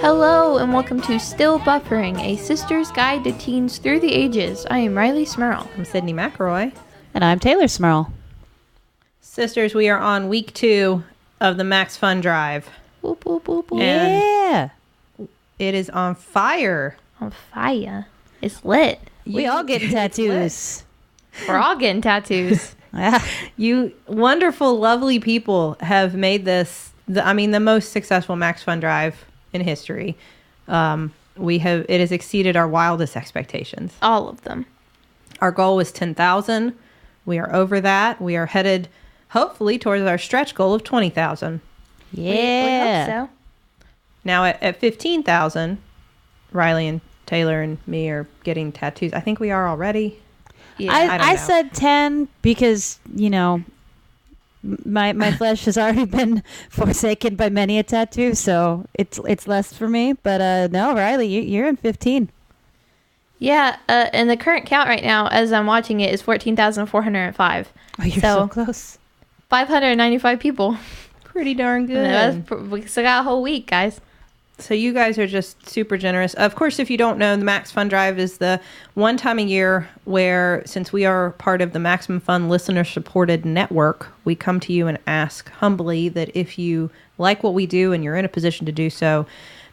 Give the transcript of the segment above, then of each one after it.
Hello and welcome to Still Buffering, a sister's guide to teens through the ages. I am Riley Smurl. I'm Sydney McElroy. And I'm Taylor Smurl. Sisters, we are on week 2 of the Max Fun Drive. Boop, boop, boop, boop. Yeah. It is on fire. On fire. It's lit. We all getting tattoos. We're all getting tattoos. Yeah. You wonderful, lovely people have made this, the most successful Max Fun Drive in history. It has exceeded our wildest expectations. All of them. Our goal was 10,000. We are over that. We are headed, hopefully, towards our stretch goal of 20,000. Yeah. We hope so. Now at 15,000, Riley and Taylor and me are getting tattoos. I think we are already. Yeah. I don't I know. said 10 because, my flesh has already been forsaken by many a tattoo, so it's less for me. But no, Riley, you're in 15. Yeah, and the current count right now, as I'm watching it, is 14,405. Oh, you're so close. 595 people. Pretty darn good. We still got a whole week, guys. So you guys are just super generous. Of course, if you don't know, the Max Fun Drive is the one time a year where, since we are part of the Maximum Fun listener-supported network, we come to you and ask humbly that if you like what we do and you're in a position to do so,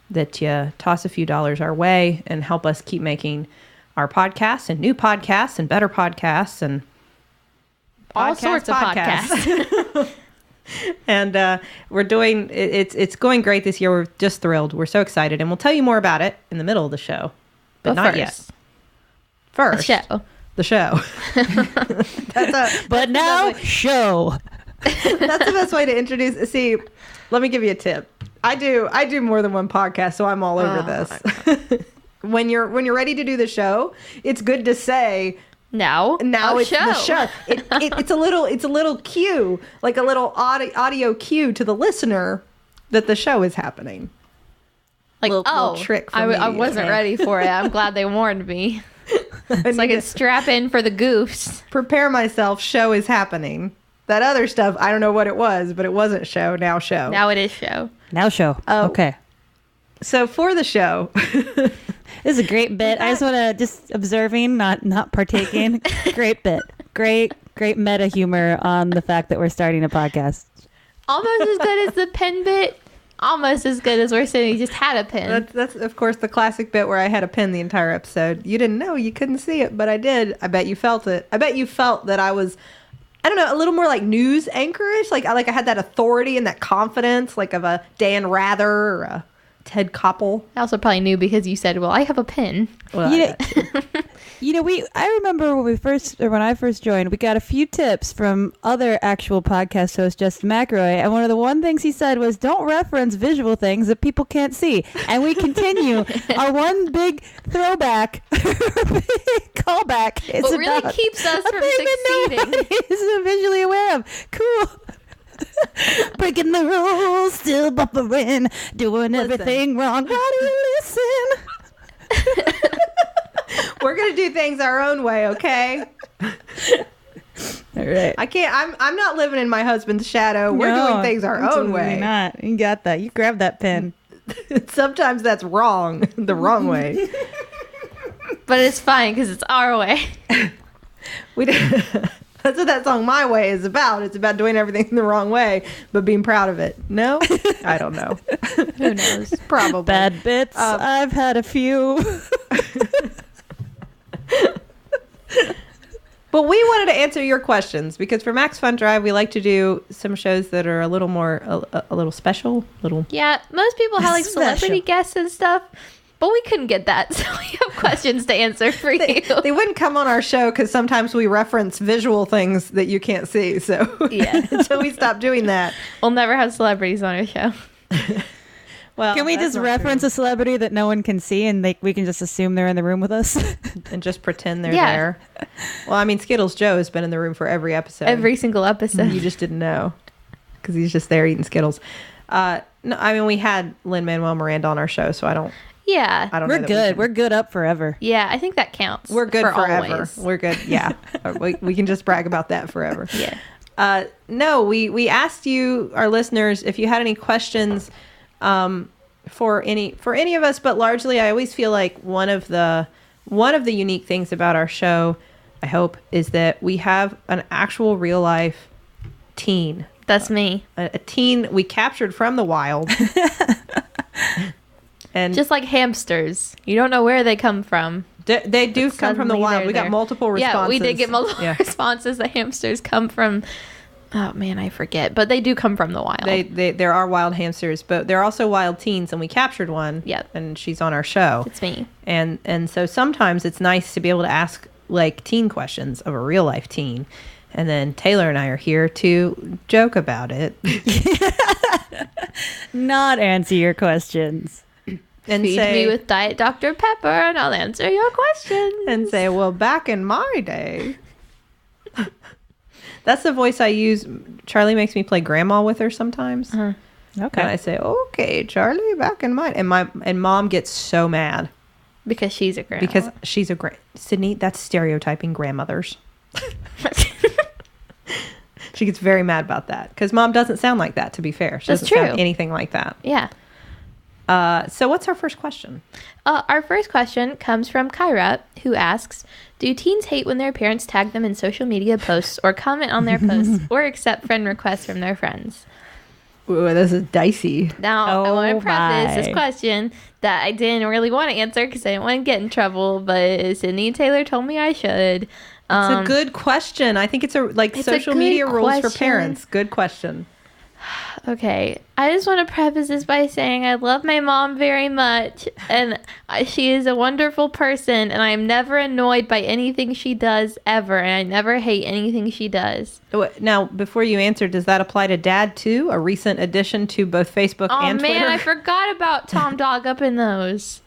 that you toss a few dollars our way and help us keep making our podcasts and new podcasts and better podcasts and All sorts of podcasts. And we're doing it's going great this year. We're just thrilled. We're so excited, and we'll tell you more about it in the middle of the show, but not first, yet. First, the show. But now, show. That's the best way to introduce. See, let me give you a tip. I do more than one podcast, so I'm all over this. When you're ready to do the show, it's good to say. Now it's the show. It's a little cue, like a little audio cue to the listener that the show is happening. Like, little trick for I me. wasn't ready for it. I'm glad they warned me. It's like a strap in for the goofs. Prepare myself. Show is happening. That other stuff, I don't know what it was, but it wasn't show. Now show. Now it is show. Now show. Oh. Okay. So for the show. This is a great bit. I just want to, just observing, not partaking. Great bit. Great meta humor on the fact that we're starting a podcast. Almost as good as the pen bit. Almost as good as we're saying he just had a pen. That's of course the classic bit where I had a pin the entire episode. You didn't know, you couldn't see it, but I did. I bet you felt it. I bet you felt that I was, I don't know, a little more like news anchorish. Like I had that authority and that confidence, like of a Dan Rather or a Ted Koppel. I also probably knew because you said, well, I have a pen. Well, I remember when I first joined, we got a few tips from other actual podcast host, Justin McElroy, and one of the one things he said was, don't reference visual things that people can't see. And we continue our one big throwback, callback. What really keeps us from succeeding. Is visually aware of. Cool. Breaking the rules, still buffering, doing everything wrong. How do you listen? We're gonna do things our own way, okay? All right. I can't. I'm not living in my husband's shadow. We're doing things our own way. Not. You got that. You grab that pen. Sometimes that's wrong. The wrong way. But it's fine because it's our way. That's what that song "My Way" is about. It's about doing everything the wrong way, but being proud of it. No, I don't know. Who knows? Probably bad bits. I've had a few. But we wanted to answer your questions because for Max Fun Drive, we like to do some shows that are a little more, a little special, Yeah, most people have like Special. celebrity guests and stuff, but we couldn't get that, so we have questions to answer for you. They wouldn't come on our show because sometimes we reference visual things that you can't see. So Yeah. so we stopped doing that. We'll never have celebrities on our show. Well, Can we that's just not reference true. a celebrity that no one can see and we can just assume they're in the room with us? And just pretend they're Yeah. there? Well, I mean, Skittles Joe has been in the room for every episode. Every single episode. You just didn't know because he's just there eating Skittles. No, I mean, we had Lin-Manuel Miranda on our show, so I don't Yeah. know. We're that good. We're good up forever. Yeah, I think that counts. We're good for forever. always. We're good. Yeah. we can just brag about that forever. Yeah. No, we asked you, our listeners, if you had any questions for any of us, but largely I always feel like one of the unique things about our show, I hope, is that we have an actual real life teen. That's me. A teen we captured from the wild. And Just like hamsters. You don't know where they come from. they do But come from the suddenly wild. they're We got there. multiple responses. Yeah, we did get multiple Yeah. responses. The hamsters come from... Oh, man, I forget. But they do come from the wild. There are wild hamsters, but there are also wild teens, and we captured one. Yep. And she's on our show. It's me. And so sometimes it's nice to be able to ask like teen questions of a real life teen. And then Taylor and I are here to joke about it Not answer your questions. and Feed say me with Diet Dr. Pepper and I'll answer your questions. and say, well, back in my day. That's the voice I use. Charlie makes me play grandma with her sometimes. Uh-huh. Okay. And I say, okay, Charlie, back in mine. And mom gets so mad Because she's a grandma. because she's a Sydney, that's stereotyping grandmothers. She gets very mad about that because mom doesn't sound like that, to be fair. She That's doesn't sound true. anything like that. Yeah. So what's our first question? Our first question comes from Kyra, who asks, do teens hate when their parents tag them in social media posts or comment on their posts or accept friend requests from their friends? Ooh, this is dicey. Now, I want Oh to preface my. this question that I didn't really want to answer because I didn't want to get in trouble, but Sydney and Taylor told me I should. It's a good question. I think it's it's a social good media rules for question. parents. Good question. Okay, I just want to preface this by saying I love my mom very much, and she is a wonderful person, and I am never annoyed by anything she does ever, and I never hate anything she does. Now, before you answer, does that apply to Dad too? A recent addition to both Facebook Oh and man, Twitter? I forgot about Tom Dog up in those.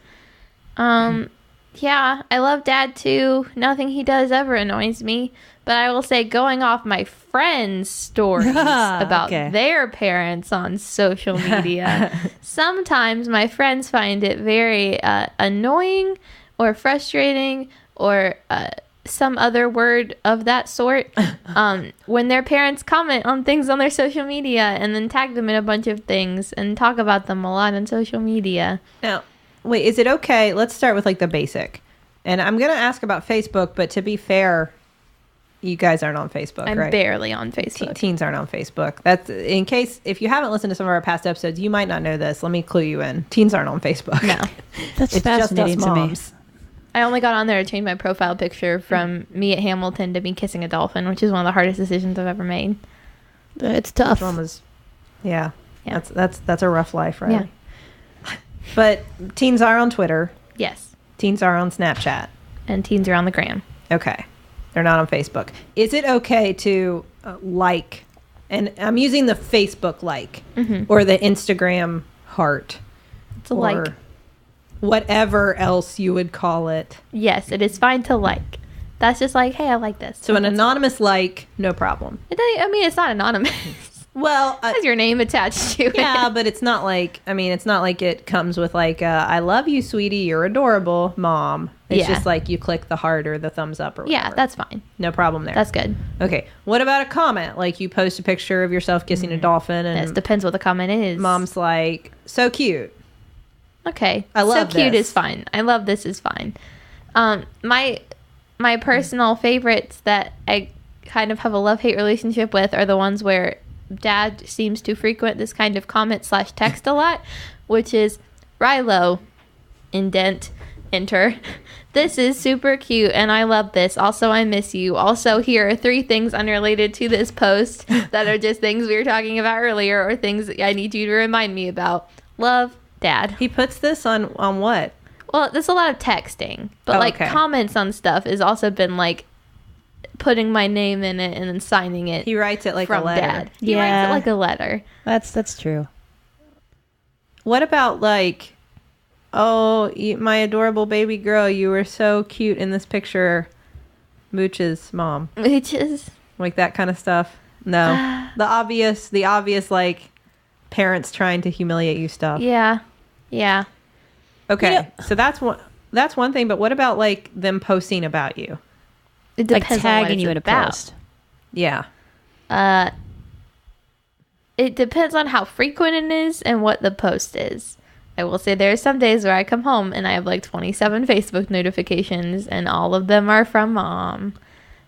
Yeah, I love Dad too. Nothing he does ever annoys me. But I will say, going off my friends' stories about Okay. their parents on social media, sometimes my friends find it very annoying or frustrating or some other word of that sort when their parents comment on things on their social media and then tag them in a bunch of things and talk about them a lot on social media. Now, wait, is it okay? Let's start with like the basic. And I'm going to ask about Facebook, but to be fair, you guys aren't on Facebook, I'm right? barely on Facebook. Teens aren't on Facebook. That's in case if you haven't listened to some of our past episodes, you might not know this. Let me clue you in. Teens aren't on Facebook. No. That's It's just us fascinating to me. moms. I only got on there to change my profile picture from me at Hamilton to me kissing a dolphin, which is one of the hardest decisions I've ever made. It's tough. Which one was? Yeah. Yeah. That's a rough life, right? Yeah. But teens are on Twitter. Yes. Teens are on Snapchat. And teens are on the gram. Okay. They're not on Facebook. Is it okay to like, and I'm using the Facebook like, or the Instagram heart, It's a or like. whatever else you would call it? Yes, it is fine to like. That's just like, hey, I like this. So an anonymous like, no problem. It's not anonymous. Well, It has your name attached to it. yeah, but it's not like, it's not like it comes with like, I love you, sweetie, you're adorable, mom. It's Yeah. just like you click the heart or the thumbs up or whatever. Yeah, that's fine. no problem there. That's good. Okay. What about a comment? Like you post a picture of yourself kissing a dolphin and It depends what the comment is. mom's like, so cute. Okay. I love So cute this. is fine. I love this is fine. My personal favorites that I kind of have a love-hate relationship with are the ones where Dad seems to frequent this kind of comment/text a lot, which is Rilo, indent, enter. This is super cute and I love this. Also, I miss you. Also, here are 3 things unrelated to this post that are just things we were talking about earlier or things I need you to remind me about. Love, Dad. He puts this on what? Well, there's a lot of texting, but Oh, like okay. comments on stuff has also been like putting my name in it and then signing it He writes it like from a letter. Dad. He Yeah. writes it like a letter. That's true. What about like, oh, my adorable baby girl, you were so cute in this picture. Mooch's mom. Which is Like that kind of stuff. No. the obvious like parents trying to humiliate you stuff. yeah. Okay. You know- So that's one thing, but what about like them posting about you? It Like depends on what tagging it's you in a about. post. Yeah. It depends on how frequent it is and what the post is. I will say there are some days where I come home and I have like 27 Facebook notifications, and all of them are from Mom.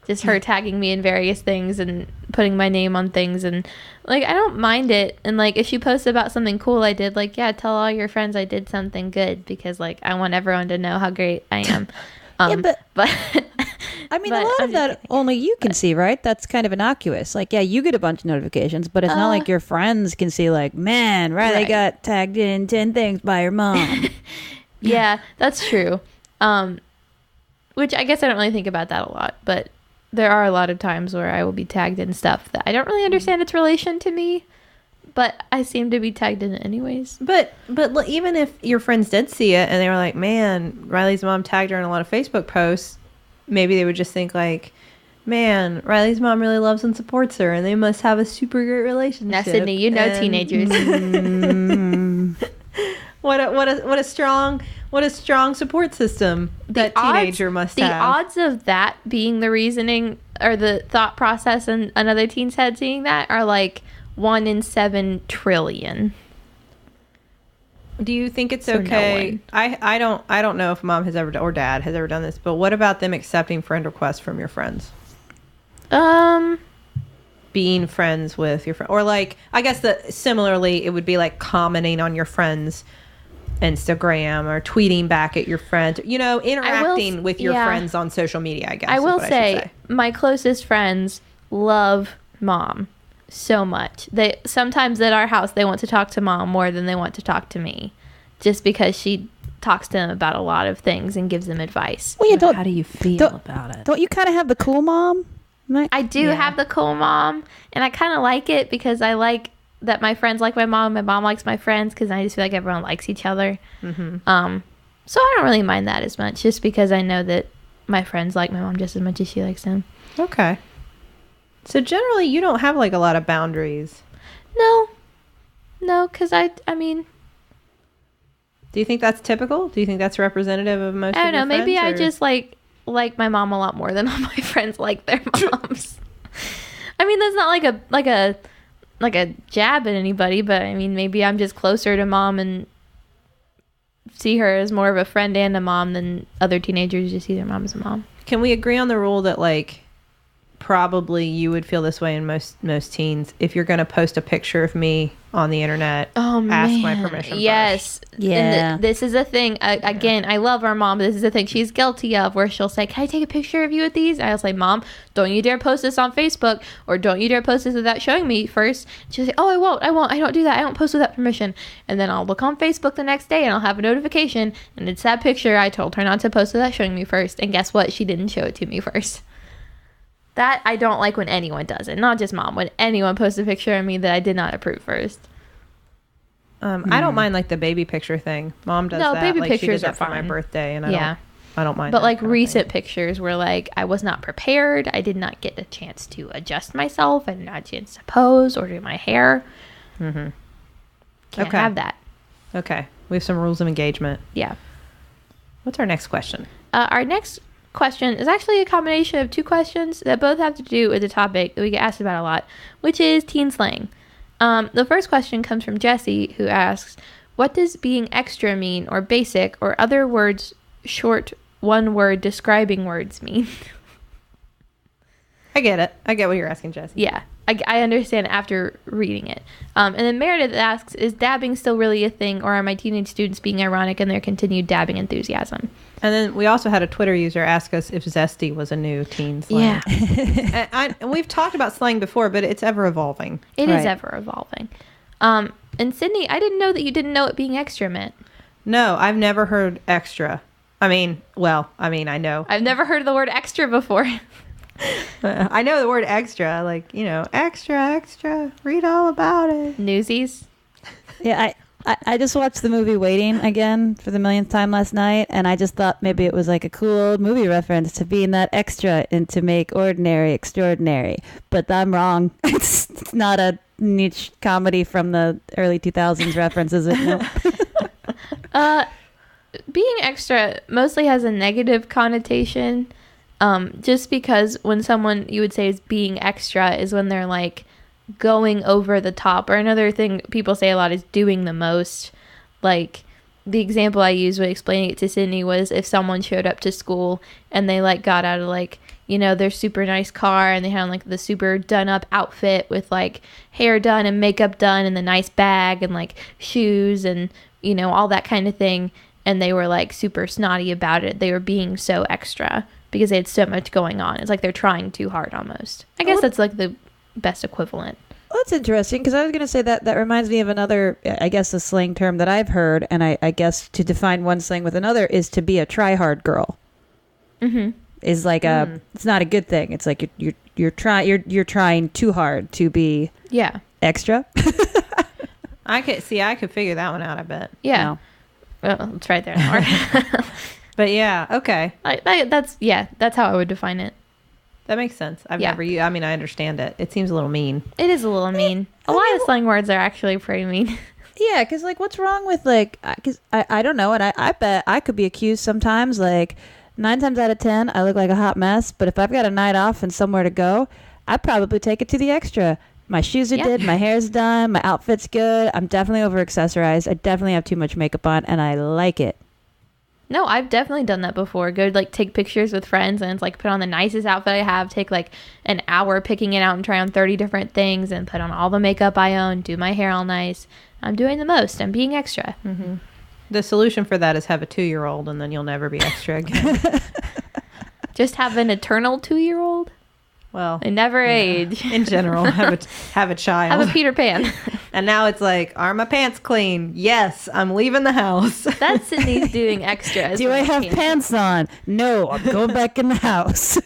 Just her tagging me in various things and putting my name on things, and like I don't mind it. And like if she posts about something cool I did, like, yeah, tell all your friends I did something good, because like I want everyone to know how great I am. But I mean, a lot of that only you can see, right? That's kind of innocuous. Like, yeah, you get a bunch of notifications, but it's not like your friends can see, like, man, Riley got tagged in 10 things by her mom. Yeah, that's true. Which I guess I don't really think about that a lot, but there are a lot of times where I will be tagged in stuff that I don't really understand its relation to me, but I seem to be tagged in it anyways. But even if your friends did see it and they were like, man, Riley's mom tagged her in a lot of Facebook posts, maybe they would just think like, man, Riley's mom really loves and supports her, and they must have a super great relationship. Now, Sydney, you know, teenagers. What a strong support system that teenager must have. The odds of that being the reasoning or the thought process in another teen's head seeing that are like 1 in 7 trillion. Do you think it's So okay? no one. I don't know if mom has ever or dad has ever done this, but what about them accepting friend requests from your friends? Being friends with your friend, or like I guess that similarly it would be like commenting on your friends' Instagram or tweeting back at your friend, you know, interacting with your friends on social media. I guess I will say my closest friends love Mom so much. They sometimes at our house they want to talk to Mom more than they want to talk to me, just because she talks to them about a lot of things and gives them advice. Well, yeah, how do you feel about it? Don't you kind of have the cool mom? I do have the cool mom, and I kind of like it because I like that my friends like my mom likes my friends, because I just feel like everyone likes each other. Mm-hmm. So I don't really mind that as much, just because I know that my friends like my mom just as much as she likes them. Okay. So generally you don't have like a lot of boundaries. No, because I mean, do you think that's typical? Do you think that's representative of most I don't of your know, maybe friends, I just like my mom a lot more than all my friends like their moms. I mean, that's not like a jab at anybody, but I mean, maybe I'm just closer to Mom and see her as more of a friend and a mom than other teenagers just see their mom as a mom. Can we agree on the rule that like probably you would feel this way in most teens if you're going to post a picture of me on the internet? Ask my permission. Yes. First. Yeah. And this is a thing. Again, I love our mom, but this is a thing she's guilty of, where she'll say, "Can I take a picture of you with these?" I'll say, "Mom, don't you dare post this on Facebook, or don't you dare post this without showing me first." She'll say, "Oh, I won't. I don't do that. I don't post without permission." And then I'll look on Facebook the next day and I'll have a notification, and it's that picture I told her not to post without showing me first. And guess what? She didn't show it to me first. That I don't like when anyone does it. Not just Mom. When anyone posts a picture of me that I did not approve first. I don't mind like the baby picture thing. Mom does that. Baby like, pictures she did that are for my fine. birthday, and I don't mind. But that like kind of recent thing. pictures where like I was not prepared. I did not get a chance to adjust myself. I did not get a chance to pose or do my hair. Mm-hmm. Can't Okay. have that. Okay, we have some rules of engagement. Yeah. What's our next question? Our next question is actually a combination of two questions that both have to do with a topic that we get asked about a lot, which is teen slang. The first question comes from Jesse, who asks, "What does being extra mean, or basic, or other words, short one-word describing words mean?" I get it. I get what you're asking, Jesse. Yeah, I understand after reading it. And then Meredith asks, "Is dabbing still really a thing, or are my teenage students being ironic in their continued dabbing enthusiasm?" And then we also had a Twitter user ask us if zesty was a new teen slang. Yeah, and we've talked about slang before, but it's ever evolving. it is Right. ever evolving. And Sydney, I didn't know that you didn't know what being extra meant. No, I've never heard extra. I know. I've never heard the word extra before. I know the word extra, like, you know, extra, read all about it. Newsies. Yeah, I just watched the movie Waiting again for the millionth time last night, and I just thought maybe it was like a cool movie reference to being that extra and to make ordinary extraordinary. But I'm wrong. It's not a niche comedy from the early 2000s reference, is it? No. Being extra mostly has a negative connotation. Just because when someone you would say is being extra is when they're like going over the top. Or another thing people say a lot is doing the most. Like the example I used when explaining it to Sydney was if someone showed up to school and they like got out of like, you know, their super nice car and they had like the super done up outfit with like hair done and makeup done and the nice bag and like shoes and, you know, all that kind of thing. And they were like super snotty about it. They were being so extra because they had so much going on. It's like they're trying too hard almost. I guess that's like the best equivalent. Well, that's interesting because I was going to say that reminds me of another, I guess, a slang term that I've heard, and I guess to define one slang with another is to be a try-hard girl. Mm-hmm. Is like it's not a good thing. It's like you're trying too hard to be extra. I could figure that one out, I bet. Yeah. No. Well, it's right there now. But yeah, okay. That's how I would define it. That makes sense. I understand it. It seems a little mean. It is a little mean. A lot of slang words are actually pretty mean. Yeah, because like, what's wrong with like? Because I don't know, and I bet I could be accused sometimes. Like 9 times out of 10, I look like a hot mess. But if I've got a night off and somewhere to go, I'd probably take it to the extra. My shoes are did, my hair's done, my outfit's good. I'm definitely over accessorized. I definitely have too much makeup on, and I like it. No, I've definitely done that before. Go like take pictures with friends and it's like put on the nicest outfit I have, take like an hour picking it out and try on 30 different things and put on all the makeup I own, do my hair all nice. I'm doing the most. I'm being extra. Mm-hmm. The solution for that is have a 2-year-old and then you'll never be extra again. Just have an eternal 2-year-old? Well, they never age. In general, have a child. Have a Peter Pan. And now it's like, are my pants clean? Yes, I'm leaving the house. That's Sydney's doing extra. Do I have pants on? No, I'm going back in the house.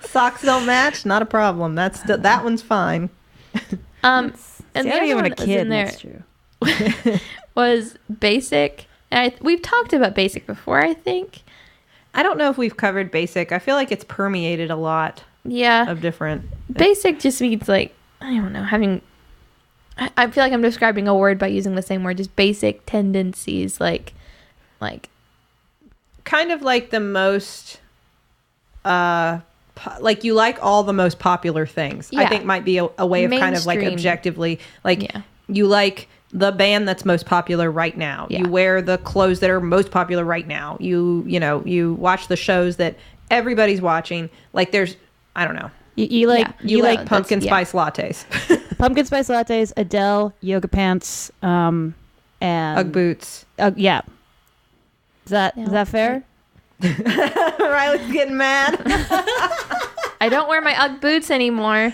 Socks don't match? Not a problem. That one's fine. And See, the I don't other even one a that was kid. in there That's true. was basic. And we've talked about basic before, I think. I don't know if we've covered basic. I feel like it's permeated a lot. Yeah. Of different. Basic just means like, I don't know, having. I feel like I'm describing a word by using the same word, just basic tendencies, like. Kind of like the most. Like you like all the most popular things. Yeah. I think might be a way of kind of like objectively, like you like the band that's most popular right now. Yeah. You wear the clothes that are most popular right now. You watch the shows that everybody's watching. Like there's, I don't know. You like pumpkin spice lattes. Pumpkin spice lattes, Adele, yoga pants, and Ugg boots. Yeah. Is that fair? Riley's getting mad. I don't wear my Ugg boots anymore,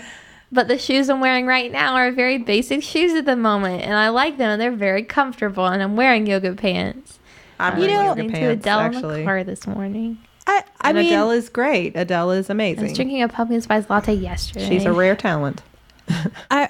but the shoes I'm wearing right now are very basic shoes at the moment, and I like them, and they're very comfortable, and I'm wearing yoga pants. I'm wearing yoga listening pants, to Adele actually. in the car this morning. I mean, Adele is great. Adele is I amazing. was drinking a pumpkin spice latte yesterday. She's a rare talent. I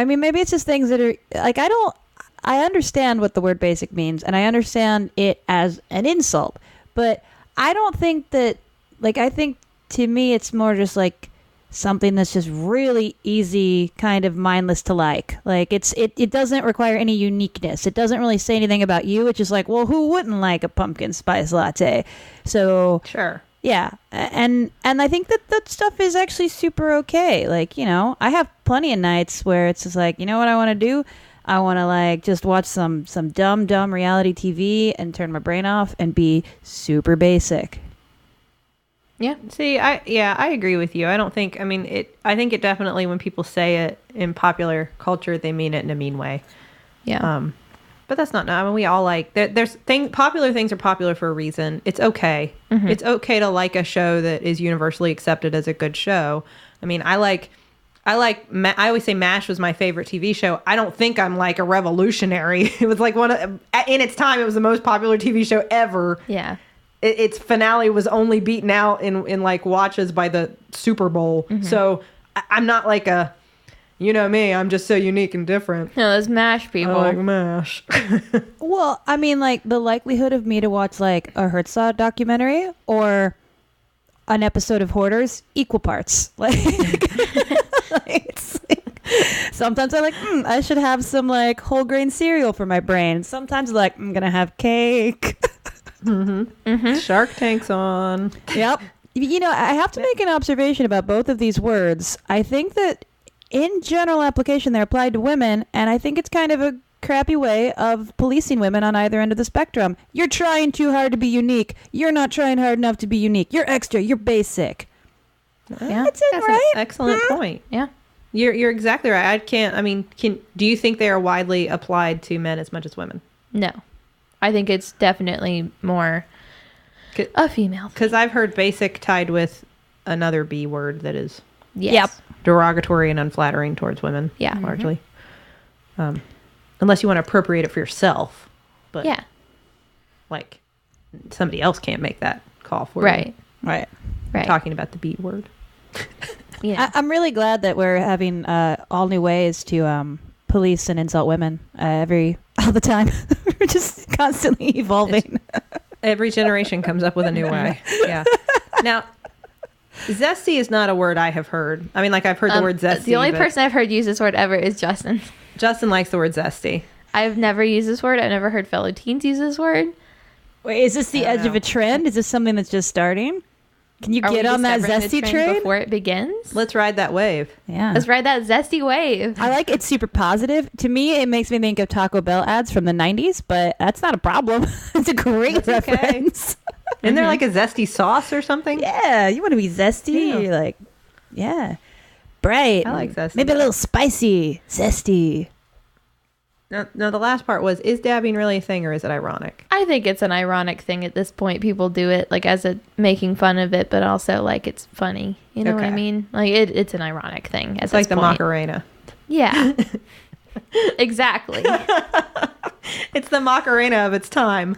mean, maybe it's just things that are like, I understand what the word basic means, and I understand it as an insult, but I don't think that, like, I think to me it's more just like something that's just really easy, kind of mindless to like. Like it doesn't require any uniqueness. It doesn't really say anything about you. It's just like, well, who wouldn't like a pumpkin spice latte? So sure. Yeah. And I think that stuff is actually super okay. Like, I have plenty of nights where it's just like, you know what I want to do? I want to like just watch some dumb reality TV and turn my brain off and be super basic. Yeah. See, I agree with you. I think it definitely, when people say it in popular culture, they mean it in a mean way. Yeah. But that's not, I mean, we all like, popular things are popular for a reason. It's okay. Mm-hmm. It's okay to like a show that is universally accepted as a good show. I mean, I always say MASH was my favorite TV show. I don't think I'm like a revolutionary. It was like in its time, it was the most popular TV show ever. Yeah. Its finale was only beaten out in like watches by the Super Bowl. Mm-hmm. So I'm not like you know me, I'm just so unique and different. No, those MASH people. I like MASH. Well, I mean, like the likelihood of me to watch like a Herzog documentary or an episode of Hoarders, equal parts. Like, sometimes I'm like, I should have some like whole grain cereal for my brain. Sometimes like, I'm gonna have cake. Mm-hmm. Mm-hmm. Shark Tank's on. Yep. I have to make an observation about both of these words. I think that in general application, they're applied to women, and I think it's kind of a crappy way of policing women on either end of the spectrum. You're trying too hard to be unique. You're not trying hard enough to be unique. You're extra. You're basic. Yeah. That's it, That's right? an excellent point. Yeah. You're exactly right. Do you think they are widely applied to men as much as women? No. I think it's definitely more a female thing. Because I've heard basic tied with another B word that is Yes. Yep. derogatory and unflattering towards women. Yeah. Largely. Unless you want to appropriate it for yourself. But Yeah. like somebody else can't make that call for you. Right. Right. Right. Talking about the B word. Yeah. I'm really glad that we're having all new ways to police and insult women all the time. We're just constantly evolving. Every generation comes up with a new way. Yeah. Now, zesty is not a word I have heard. I mean, like I've heard the word zesty. The only but person I've heard use this word ever is Justin. Justin likes the word zesty. I've never used this word. I've never heard fellow teens use this word. Wait, is this the edge of a trend? Is this something that's just starting? Can you Are we get on that discovering the zesty trend train? before it begins? Let's ride that wave. Yeah. Let's ride that zesty wave. I like it's super positive. To me, it makes me think of Taco Bell ads from the 90s, but that's not a problem. It's a great That's okay. reference. Isn't there like a zesty sauce or something? Yeah, you want to be zesty. Yeah. You're like, yeah, bright. I like zesty. Maybe a little spicy, zesty. No, the last part was, is dabbing really a thing or is it ironic? I think it's an ironic thing at this point. People do it like as a making fun of it, but also like it's funny. You know what I Okay. mean? Like it's an ironic thing. At It's like this the point. Macarena. Yeah. Exactly. It's the Macarena of its time.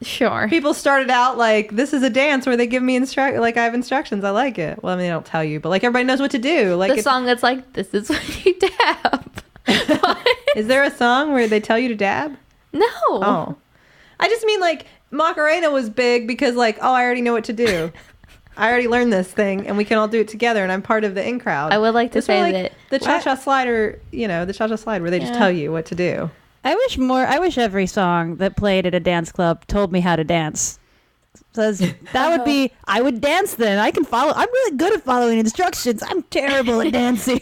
Sure. People started out like, this is a dance where they give me I have instructions. I like it. Well, I mean, they don't tell you, but like everybody knows what to do. Like, The song that's like, this is what you dab. is there a song where they tell you to dab? No. Oh. I just mean like Macarena was big because like, oh, I already know what to do. I already learned this thing and we can all do it together and I'm part of the in crowd. I would like to It's more say like that the cha-cha slider, the cha-cha slide where they just Yeah. tell you what to do. I wish every song that played at a dance club told me how to dance. Says that would be, I would dance then. I can follow. I'm really good at following instructions. I'm terrible at dancing.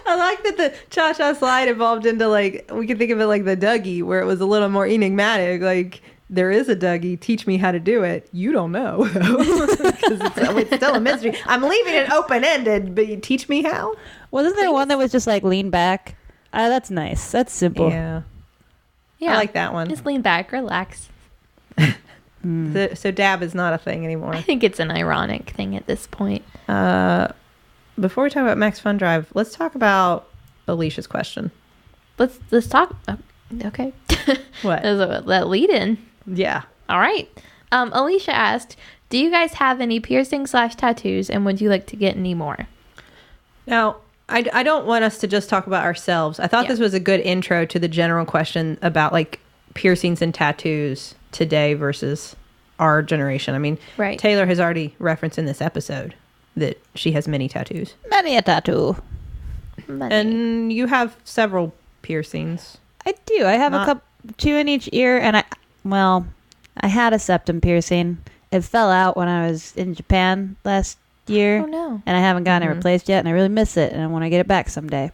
I like that the cha-cha slide evolved into like, we could think of it like the Dougie, where it was a little more enigmatic. Like, there is a Dougie. Teach me how to do it. You don't know. Because it's still a mystery. I'm leaving it open-ended, but you teach me how? Wasn't there one that was just like lean back? That's nice. That's simple. Yeah. yeah, I like that one. just lean back, relax. So dab is not a thing anymore. I think it's an ironic thing at this point. Before we talk about Max Fun Drive, let's talk about Alicia's question. Let's talk. Oh, okay. What? That lead in. Yeah. All right. Alicia asked, "Do you guys have any piercings/tattoos, and would you like to get any more?" Now, I don't want us to just talk about ourselves. I thought Yeah. this was a good intro to the general question about like piercings and tattoos today versus our generation. I mean, Right. Taylor has already referenced in this episode that she has many tattoos. Many a tattoo. Money. And you have several piercings. I do. I have Not- a couple, 2 in each ear, and I had a septum piercing. It fell out when I was in Japan last year, Oh no. and I haven't gotten Mhm. it replaced yet, and I really miss it, and I want to get it back someday.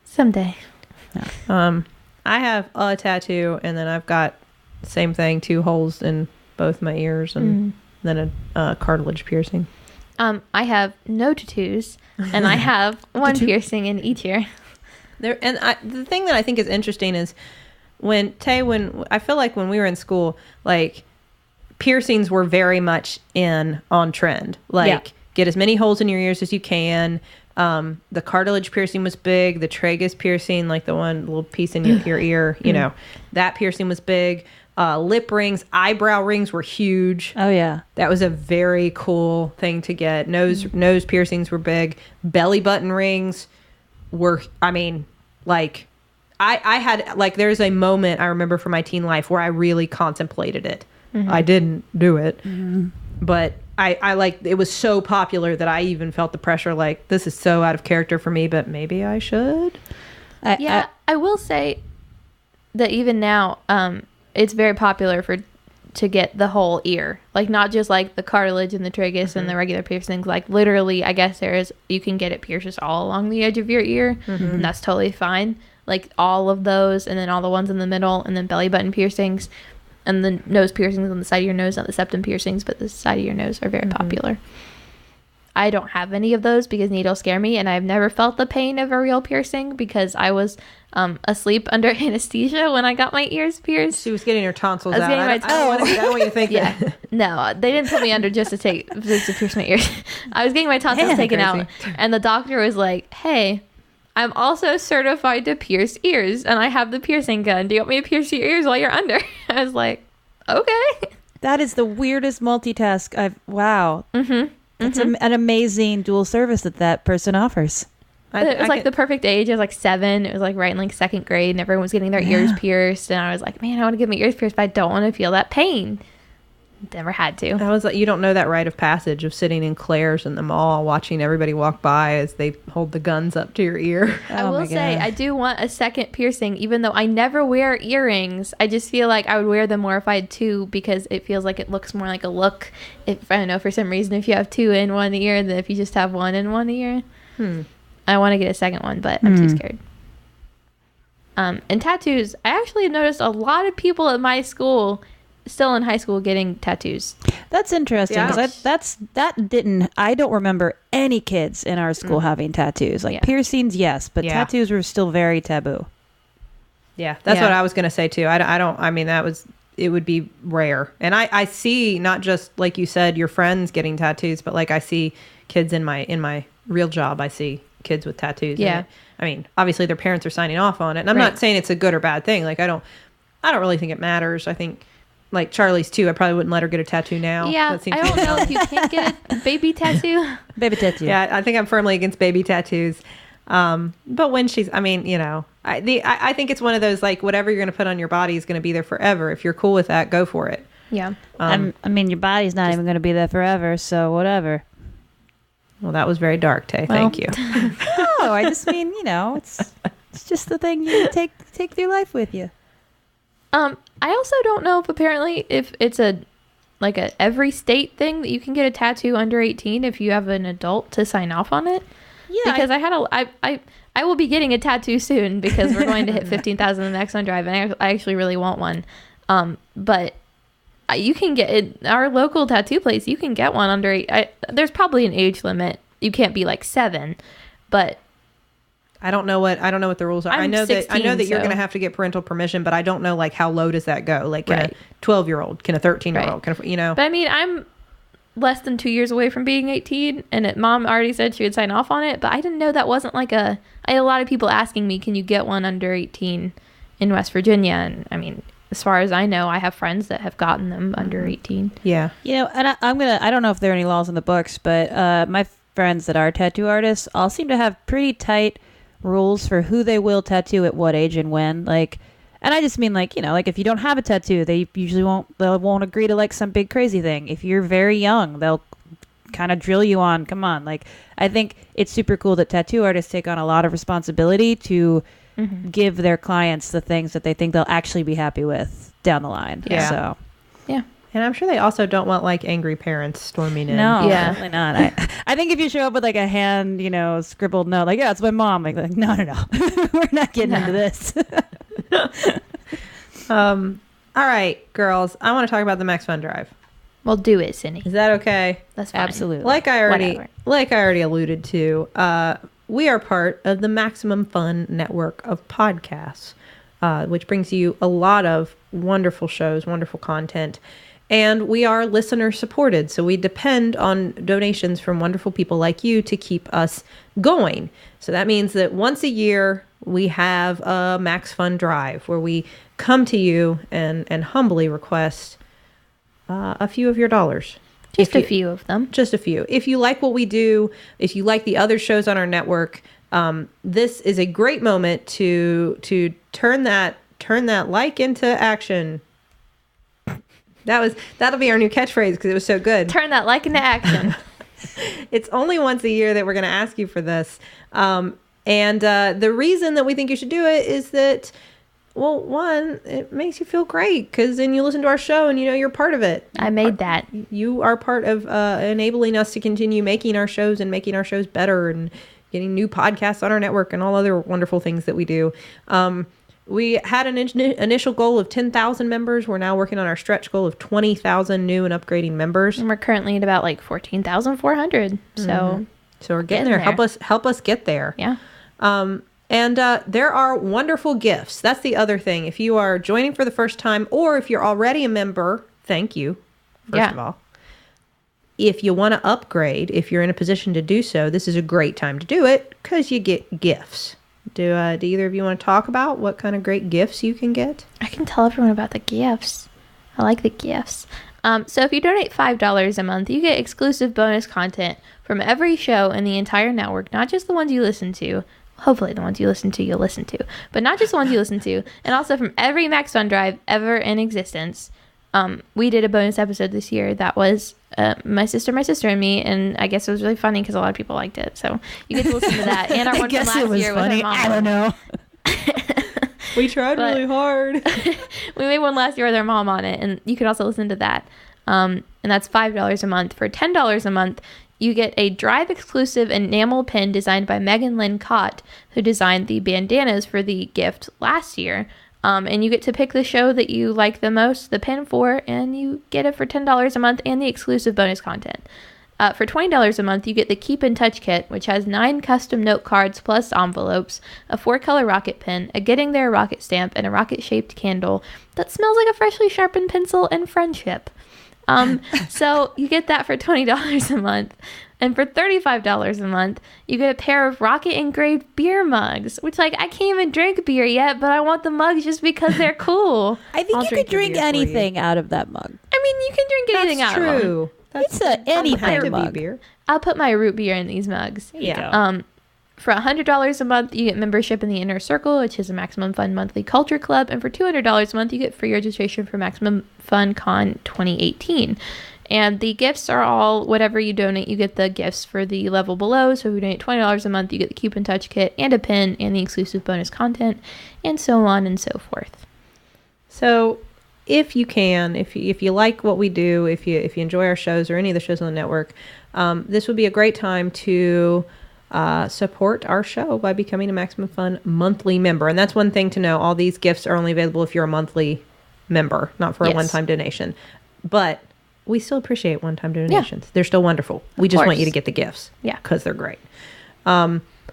Someday. I have a tattoo, and then I've got same thing, 2 holes in both my ears, and then a cartilage piercing. I have no tattoos, and I have one piercing in each ear. The thing that I think is interesting is when I feel like when we were in school, like piercings were very much on trend. Like Yeah. get as many holes in your ears as you can. The cartilage piercing was big. The tragus piercing, like the one little piece in your ear, that piercing was big. Lip rings, eyebrow rings were huge. Oh yeah. That was a very cool thing to get. Nose piercings were big. Belly button rings were, I mean, like, I had, like, there's a moment I remember from my teen life where I really contemplated it. I didn't do it, but I like, it was so popular that I even felt the pressure, like, this is so out of character for me, but maybe I should. I will say that even now, it's very popular to get the whole ear, like not just like the cartilage and the tragus and the regular piercings. Like literally, I guess you can get it pierced all along the edge of your ear, and that's totally fine. like all of those, and then all the ones in the middle, and then belly button piercings, and the nose piercings on the side of your nose, not the septum piercings, but the side of your nose are very popular. I don't have any of those because needles scare me, and I've never felt the pain of a real piercing because I was asleep under anesthesia when I got my ears pierced. She was getting her tonsils I was out. getting my I don't want you to think Yeah. that. No, they didn't put me under just to pierce my ears. I was getting my tonsils taken Crazy. out, and the doctor was like, "Hey, I'm also certified to pierce ears, and I have the piercing gun. Do you want me to pierce your ears while you're under?" I was like, "Okay." That is the weirdest multitask wow. Mm-hmm. That's an amazing dual service that person offers. It was like the perfect age. I was like 7. It was like right in like 2nd grade, and everyone was getting their ears pierced. And I was like, man, I want to get my ears pierced, but I don't want to feel that pain. Never had to. I was like, you don't know that rite of passage of sitting in Claire's in the mall watching everybody walk by as they hold the guns up to your ear. I Oh will my say God. I do want a second piercing, even though I never wear earrings. I just feel like I would wear them more if I had 2 because it feels like it looks more like a look. If I don't know, for some reason, if you have 2 in one ear than if you just have 1 in one ear. I want to get a second one, but I'm too scared. And tattoos, I actually noticed a lot of people at my school, still in high school, getting tattoos. That's interesting because I don't remember any kids in our school having tattoos. Like piercings, yes, but tattoos were still very taboo. Yeah, that's what I was going to say too. I mean, it would be rare. And I see not just like you said, your friends getting tattoos, but like I see kids in my real job, I see kids with tattoos. Yeah. I mean, obviously their parents are signing off on it. And I'm not saying it's a good or bad thing. Like I don't really think it matters. I think like Charlie's too, I probably wouldn't let her get a tattoo now. Yeah, That seems I don't know if you can get a baby tattoo. Baby tattoo. Yeah, I think I'm firmly against baby tattoos. But when she's, I mean, you know, I think it's one of those, like, whatever you're going to put on your body is going to be there forever. If you're cool with that, go for it. Yeah. I mean, your body's not even going to be there forever, so whatever. Well, that was very dark, Tay. Thank you. No, I just mean, you know, it's just the thing you take through life with you. I also don't know if it's a every state thing that you can get a tattoo under 18 if you have an adult to sign off on it. Yeah, Because I will be getting a tattoo soon because we're going to hit 15,000 in the X1 Drive, and I actually really want one. But you can get in our local tattoo place. You can get one under 8. There's probably an age limit. You can't be like 7, but I don't know what the rules are. I'm I know 16, that you're so- going to have to get parental permission, but I don't know like how low does that go? Like can Right. a 12-year-old, can a 13-year-old, Right. can a, you know? But I mean, I'm less than 2 years away from being 18, and Mom already said she would sign off on it, but I didn't know that wasn't like I had a lot of people asking me, can you get one under 18 in West Virginia? And I mean, as far as I know, I have friends that have gotten them under 18. Yeah. You know, and I don't know if there are any laws in the books, but my friends that are tattoo artists all seem to have pretty tight rules for who they will tattoo at what age and when. Like, and I just mean like, you know, like if you don't have a tattoo, they usually won't agree to like some big crazy thing. If you're very young, they'll kind of drill you on, come on. Like, I think it's super cool that tattoo artists take on a lot of responsibility to give their clients the things that they think they'll actually be happy with down the line. Yeah. So Yeah. And I'm sure they also don't want like angry parents storming in. no, Yeah. definitely not. I think if you show up with like a hand, you know, scribbled note, like, yeah, it's my mom. Like no. We're not getting into this. All right, girls, I want to talk about the Max Fun Drive. Well, do it, Cindy. Is that okay? That's fine. Absolutely. Like I Whatever. already alluded to, we are part of the Maximum Fun network of podcasts, which brings you a lot of wonderful shows, wonderful content, and we are listener supported. So we depend on donations from wonderful people like you to keep us going. So that means that once a year we have a Max Fun Drive where we come to you and humbly request a few of your dollars. Just a few of them. Just a few. If you like what we do, if you like the other shows on our network, this is a great moment to turn that like into action. That'll be our new catchphrase because it was so good. Turn that like into action. It's only once a year that we're going to ask you for this. And the reason that we think you should do it is that, well, one, it makes you feel great because then you listen to our show and you know you're part of it. I made that. You are part of enabling us to continue making our shows and making our shows better and getting new podcasts on our network and all other wonderful things that we do. We had an initial goal of 10,000 members. We're now working on our stretch goal of 20,000 new and upgrading members. And we're currently at about like 14,400. So we're getting there. Help us get there. Yeah. And there are wonderful gifts. That's the other thing. If you are joining for the first time, or if you're already a member, thank you, first of all. If you want to upgrade, if you're in a position to do so, this is a great time to do it because you get gifts. Do either of you want to talk about what kind of great gifts you can get? I can tell everyone about the gifts. I like the gifts. So if you donate $5 a month, you get exclusive bonus content from every show in the entire network, not just the ones you listen to. Hopefully the ones you listen to, you'll listen to. But not just the ones you listen to. And also from every Max Fun Drive ever in existence. We did a bonus episode this year that was my sister, and me, and I guess it was really funny because a lot of people liked it. So you get to listen to that. And our one from last year funny. with our mom. I don't know. We tried really hard. We made one last year with our mom on it, and you can also listen to that. And that's $5 a month. For $10 a month, you get a Drive exclusive enamel pin designed by Megan Lynn Cott, who designed the bandanas for the gift last year. And you get to pick the show that you like the most, the pin for, and you get it for $10 a month and the exclusive bonus content. For $20 a month, you get the Keep in Touch kit, which has 9 custom note cards plus envelopes, a 4-color rocket pin, a Getting There rocket stamp, and a rocket-shaped candle that smells like a freshly sharpened pencil and friendship. So you get that for $20 a month. And for $35 a month, you get a pair of rocket engraved beer mugs, which, like, I can't even drink beer yet, but I want the mugs just because they're cool. I think you could drink anything out of that mug. I mean, you can drink anything out of them. It's anything mug. Beer. I'll put my root beer in these mugs. Yeah. For $100 a month, you get membership in the Inner Circle, which is a Maximum Fun monthly culture club. And for $200 a month, you get free registration for Maximum Fun Con 2018. And the gifts are all whatever you donate, you get the gifts for the level below. So if you donate $20 a month, you get the Keep in Touch kit and a pin and the exclusive bonus content, and so on and so forth. So if you can, if you like what we do, if you enjoy our shows or any of the shows on the network, this would be a great time to support our show by becoming a Maximum Fun monthly member. And that's one thing to know. All these gifts are only available if you're a monthly member, not for a one-time donation. But we still appreciate one-time donations. Yeah. They're still wonderful. We just want you to get the gifts. Yeah. Because they're great.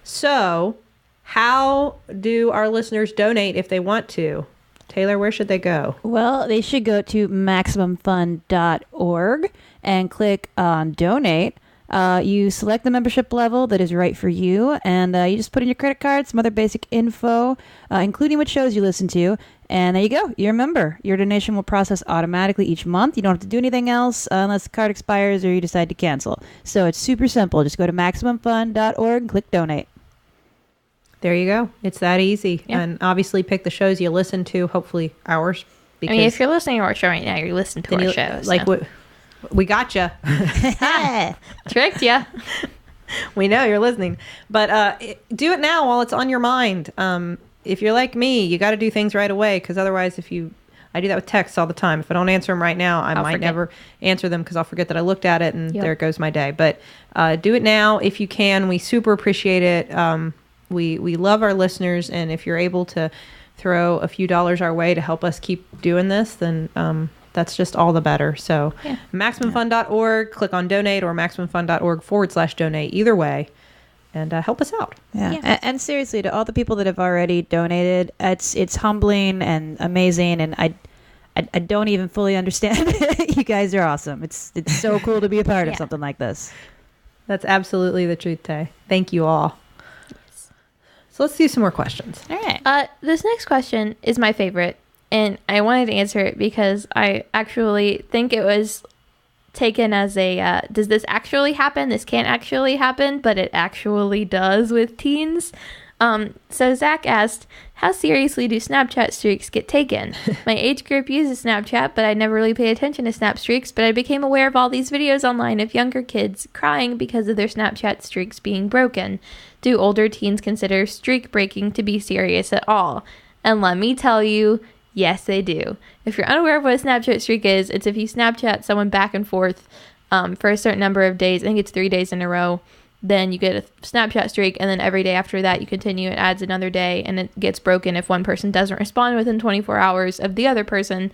So how do our listeners donate if they want to? Taylor, where should they go? Well, they should go to MaximumFun.org and click on Donate. You select the membership level that is right for you, and you just put in your credit card, some other basic info, including what shows you listen to, and there you go. You're a member. Your donation will process automatically each month. You don't have to do anything else unless the card expires or you decide to cancel. So it's super simple. Just go to MaximumFun.org and click Donate. There you go. It's that easy. Yeah. And obviously pick the shows you listen to, hopefully ours. Because I mean, if you're listening to our show right now, you're listening to our shows. Like, we got you. Tricked you. We know you're listening. But do it now while it's on your mind. If you're like me, you got to do things right away, because otherwise I do that with texts all the time. If I don't answer them right now, I might never answer them because I'll forget that I looked at it, and there goes my day. But do it now if you can. We super appreciate it. We love our listeners, and if you're able to throw a few dollars our way to help us keep doing this, then that's just all the better. So MaximumFun.org, click on Donate, or MaximumFun.org/donate, either way, and help us out. Yeah. And seriously, to all the people that have already donated, it's humbling and amazing, and I don't even fully understand it. You guys are awesome. It's so cool to be a part of something like this. That's absolutely the truth, Tay. Thank you all. So let's do some more questions. All right. This next question is my favorite, and I wanted to answer it because I actually think it was taken as a, does this actually happen? This can't actually happen, but it actually does with teens. So Zach asked, how seriously do Snapchat streaks get taken? My age group uses Snapchat, but I never really paid attention to Snap streaks, but I became aware of all these videos online of younger kids crying because of their Snapchat streaks being broken. Do older teens consider streak breaking to be serious at all? And let me tell you, yes, they do. If you're unaware of what a Snapchat streak is, it's if you Snapchat someone back and forth for a certain number of days. I think it's 3 days in a row. then you get a Snapchat streak, and then every day after that you continue. It adds another day, and it gets broken if one person doesn't respond within 24 hours of the other person.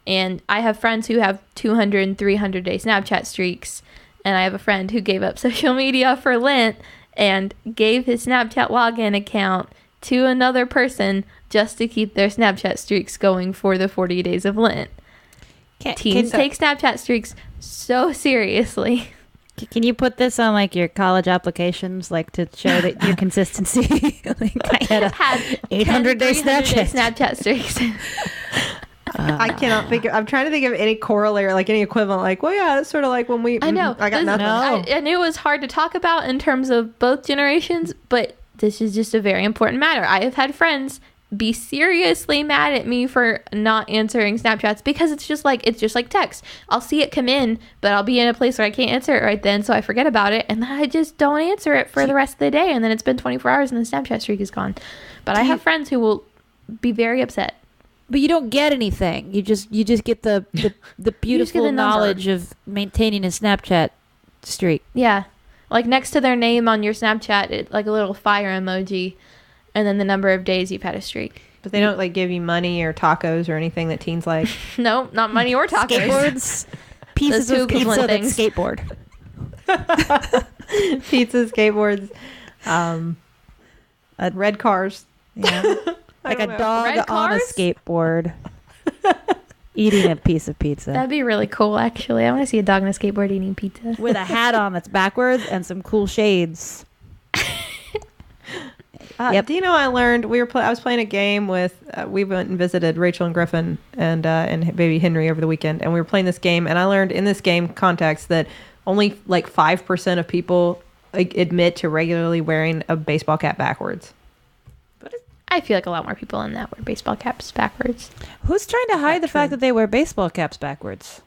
And I have friends who have 200 and 300 day Snapchat streaks, and I have a friend who gave up social media for Lent and gave his Snapchat login account to another person just to keep their Snapchat streaks going for the 40 days of Lent. Teens take Snapchat streaks so seriously. Can you put this on like your college applications, like to show that your consistency? Like I had a 800 day Snapchat streaks. I cannot think. I'm trying to think of any corollary, like any equivalent. Like, well, yeah, it's sort of like when we. I know. I got nothing. I knew it was hard to talk about in terms of both generations, but this is just a very important matter. I have had friends be seriously mad at me for not answering Snapchats because it's just like text. I'll see it come in, but I'll be in a place where I can't answer it right then, so I forget about it, and then I just don't answer it for the rest of the day, and then it's been 24 hours and the Snapchat streak is gone. But I have friends who will be very upset. But you don't get anything. You just get the beautiful knowledge of maintaining a Snapchat streak. Yeah. Like next to their name on your Snapchat, like a little fire emoji, and then the number of days you've had a streak. But they don't like give you money or tacos or anything that teens like. No, not money or tacos. Skateboards, pieces of pizza that skateboard. Pizza, skateboards, red cars. Yeah. Like a dog on a skateboard eating a piece of pizza. That'd be really cool, actually. I want to see a dog on a skateboard eating pizza. With a hat on that's backwards and some cool shades. Do you know I learned I was playing a game with we went and visited Rachel and Griffin and baby Henry over the weekend, and we were playing this game, and I learned in this game context that only like 5% of people admit to regularly wearing a baseball cap backwards. I feel like a lot more people in that wear baseball caps backwards. Who's trying to hide the fact that they wear baseball caps backwards?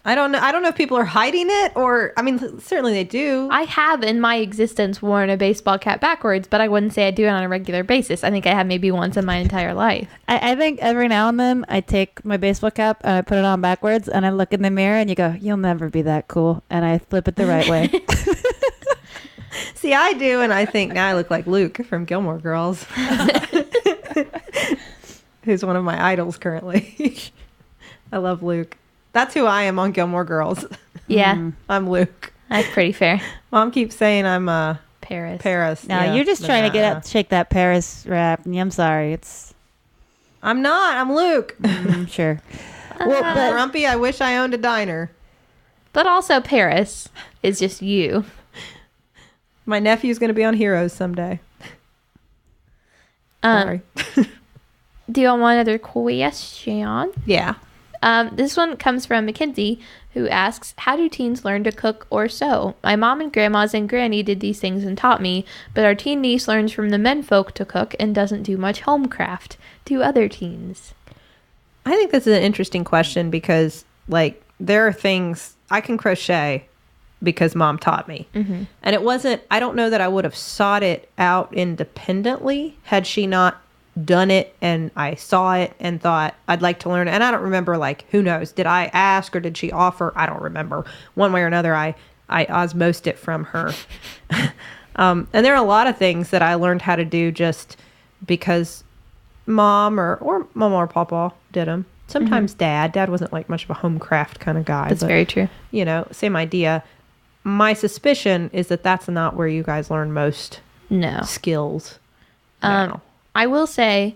I don't know if people are hiding it or, I mean, certainly they do. I have in my existence worn a baseball cap backwards, but I wouldn't say I do it on a regular basis. I think I have maybe once in my entire life. I think every now and then I take my baseball cap and I put it on backwards and I look in the mirror and you go, you'll never be that cool. And I flip it the right way. See, I do, and I think now I look like Luke from Gilmore Girls, who's one of my idols currently. I love Luke. That's who I am on Gilmore Girls. Yeah. I'm Luke. That's pretty fair. Mom keeps saying I'm Paris. No, you're just trying to shake that Paris rap. I'm sorry. I'm not. I'm Luke. Sure. Well, but Grumpy, I wish I owned a diner. But also Paris is just you. My nephew's going to be on Heroes someday. Sorry. Do you want one other question? Yeah. This one comes from Mackenzie, who asks, how do teens learn to cook or sew? My mom and grandmas and granny did these things and taught me, but our teen niece learns from the menfolk to cook and doesn't do much home craft. Do other teens? I think this is an interesting question because, like, there are things I can crochet because mom taught me. Mm-hmm. And it wasn't, I don't know that I would have sought it out independently had she not done it and I saw it and thought I'd like to learn. And I don't remember, like, who knows? Did I ask or did she offer? I don't remember. One way or another, I osmosed it from her. And there are a lot of things that I learned how to do just because mom or mama or papa did them. Sometimes dad wasn't like much of a home craft kind of guy. That's very true. You know, same idea. My suspicion is that that's not where you guys learn most skills. I will say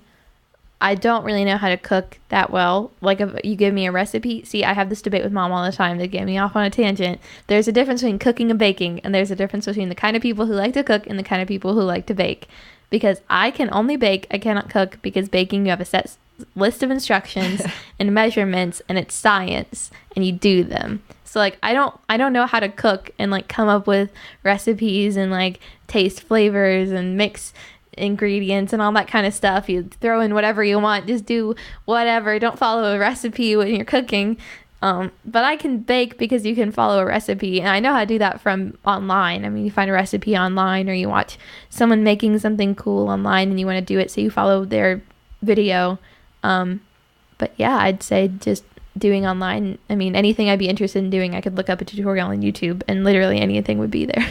I don't really know how to cook that well. Like, if you give me a recipe, see, I have this debate with mom all the time. They get me off on a tangent. There's a difference between cooking and baking, and there's a difference between the kind of people who like to cook and the kind of people who like to bake. Because I can only bake, I cannot cook, because baking, you have a set list of instructions and measurements, and it's science, and you do them. So, like, I don't know how to cook and, like, come up with recipes and, like, taste flavors and mix ingredients and all that kind of stuff. You throw in whatever you want, just do whatever. Don't follow a recipe when you're cooking. But I can bake because you can follow a recipe, and I know how to do that from online. I mean, you find a recipe online, or you watch someone making something cool online and you want to do it, so you follow their video. But yeah, I'd say just doing online. I mean, anything I'd be interested in doing, I could look up a tutorial on YouTube, and literally anything would be there.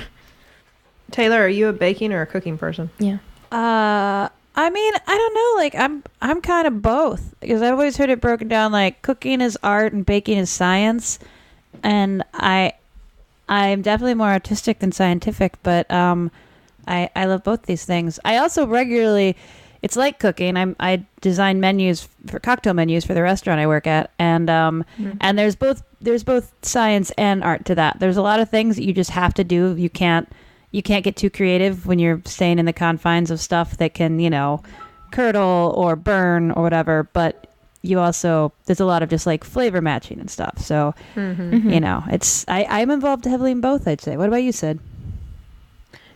Taylor, are you a baking or a cooking person? Yeah. I mean, I don't know. Like, I'm kind of both, because I've always heard it broken down like cooking is art and baking is science, and I'm definitely more artistic than scientific, but I love both these things. I also regularly, it's like cooking. I design menus for cocktail menus for the restaurant I work at, and and there's both science and art to that. There's a lot of things that you just have to do. You can't get too creative when you're staying in the confines of stuff that can, curdle or burn or whatever. But you also, there's a lot of just like flavor matching and stuff. So, it's, I'm involved heavily in both, I'd say. What about you, Sid?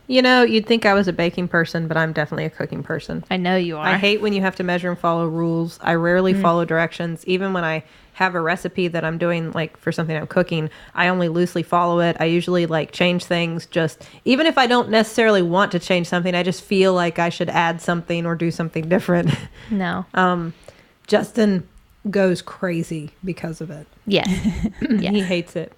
You'd think I was a baking person, but I'm definitely a cooking person. I know you are. I hate when you have to measure and follow rules. I rarely follow directions. Even when I have a recipe that I'm doing, like for something I'm cooking, I only loosely follow it. I usually like change things, just even if I don't necessarily want to change something, I just feel like I should add something or do something different. No. Justin goes crazy because of it. Yes. He hates it.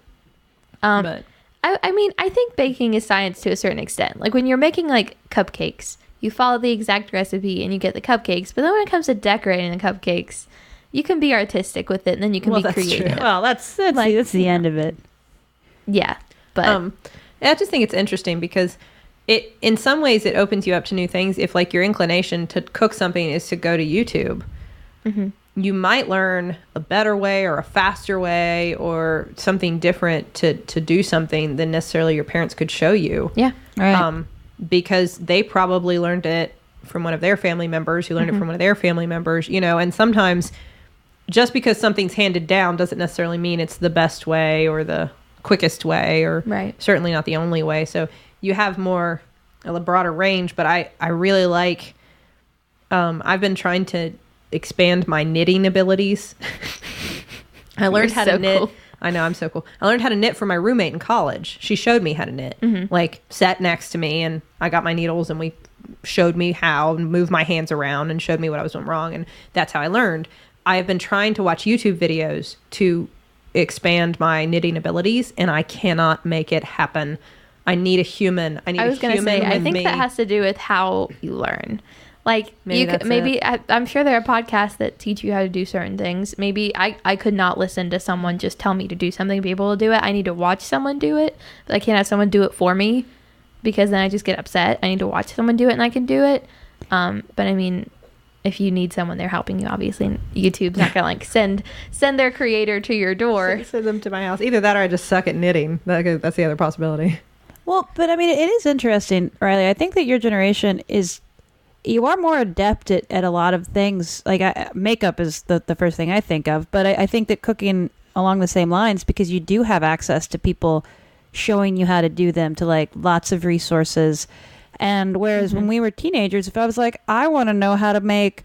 But I mean, I think baking is science to a certain extent. Like when you're making like cupcakes, you follow the exact recipe and you get the cupcakes. But then when it comes to decorating the cupcakes, you can be artistic with it, and then you can be creative. True. Well, that's the end of it. Yeah, but I just think it's interesting because it, in some ways, it opens you up to new things. If like your inclination to cook something is to go to YouTube, you might learn a better way or a faster way or something different to do something than necessarily your parents could show you. yeah, Right. Because they probably learned it from one of their family members who learned it from one of their family members, and sometimes just because something's handed down doesn't necessarily mean it's the best way or the quickest way or certainly not the only way. So you have a broader range, but I really like, I've been trying to expand my knitting abilities. I learned how to knit. Cool. I know, I'm so cool. I learned how to knit from my roommate in college. She showed me how to knit, like sat next to me, and I got my needles and we showed me how and move my hands around and showed me what I was doing wrong. And that's how I learned. I have been trying to watch YouTube videos to expand my knitting abilities, and I cannot make it happen. I need a human. I was going to say, I think that has to do with how you learn. Like I'm sure there are podcasts that teach you how to do certain things. Maybe I could not listen to someone just tell me to do something to be able to do it. I need to watch someone do it, but I can't have someone do it for me because then I just get upset. I need to watch someone do it and I can do it. But I mean, if you need someone there helping you, obviously YouTube's not gonna like send their creator to your door. Send them to my house. Either that or I just suck at knitting. That's the other possibility. Well, but I mean, it is interesting, Riley. I think that your generation you are more adept at a lot of things. Like makeup is the first thing I think of, but I think that cooking along the same lines, because you do have access to people showing you how to do them, to like lots of resources. And whereas when we were teenagers, if I was like, I want to know how to make,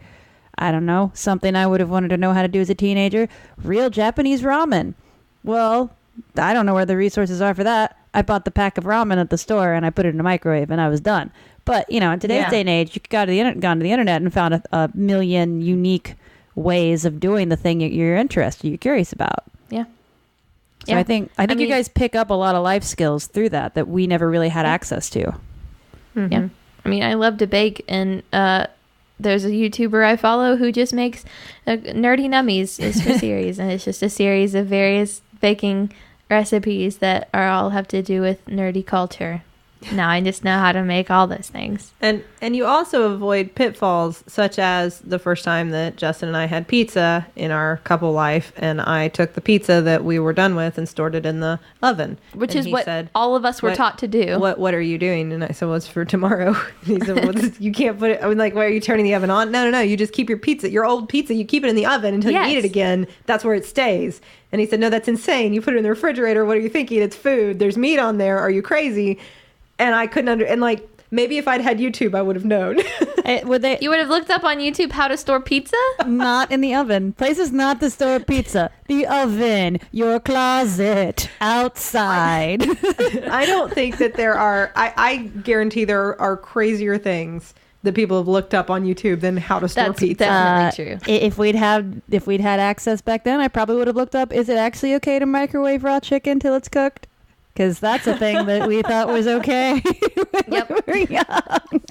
I don't know, something I would have wanted to know how to do as a teenager, real Japanese ramen. Well, I don't know where the resources are for that. I bought the pack of ramen at the store and I put it in a microwave and I was done. But, in today's day and age, you could gone to the internet and found a million unique ways of doing the thing you're interested, you're curious about. Yeah. So I think you guys pick up a lot of life skills through that we never really had access to. Yeah. I mean, I love to bake, and there's a YouTuber I follow who just makes Nerdy Nummies is her series, and it's just a series of various baking recipes that all have to do with nerdy culture. Now I just know how to make all those things. And you also avoid pitfalls, such as the first time that Justin and I had pizza in our couple life, and I took the pizza that we were done with and stored it in the oven. Which is what all of us were taught to do. What are you doing? And I said, well, it's for tomorrow. And he said, well, you can't put it. I was like, why are you turning the oven on? No. You just keep your pizza, your old pizza, you keep it in the oven until you eat it again. That's where it stays. And he said, no, that's insane. You put it in the refrigerator. What are you thinking? It's food. There's meat on there. Are you crazy? And I couldn't and like, maybe if I'd had YouTube, I would have known. You would have looked up on YouTube how to store pizza? Not in the oven. Place is not to store pizza. The oven, your closet, outside. I don't think that there are, I guarantee there are crazier things that people have looked up on YouTube than how to store That's pizza. definitely true. If we'd had access back then, I probably would have looked up, is it actually okay to microwave raw chicken till it's cooked? Because that's a thing that we thought was okay. Yep. when we were young.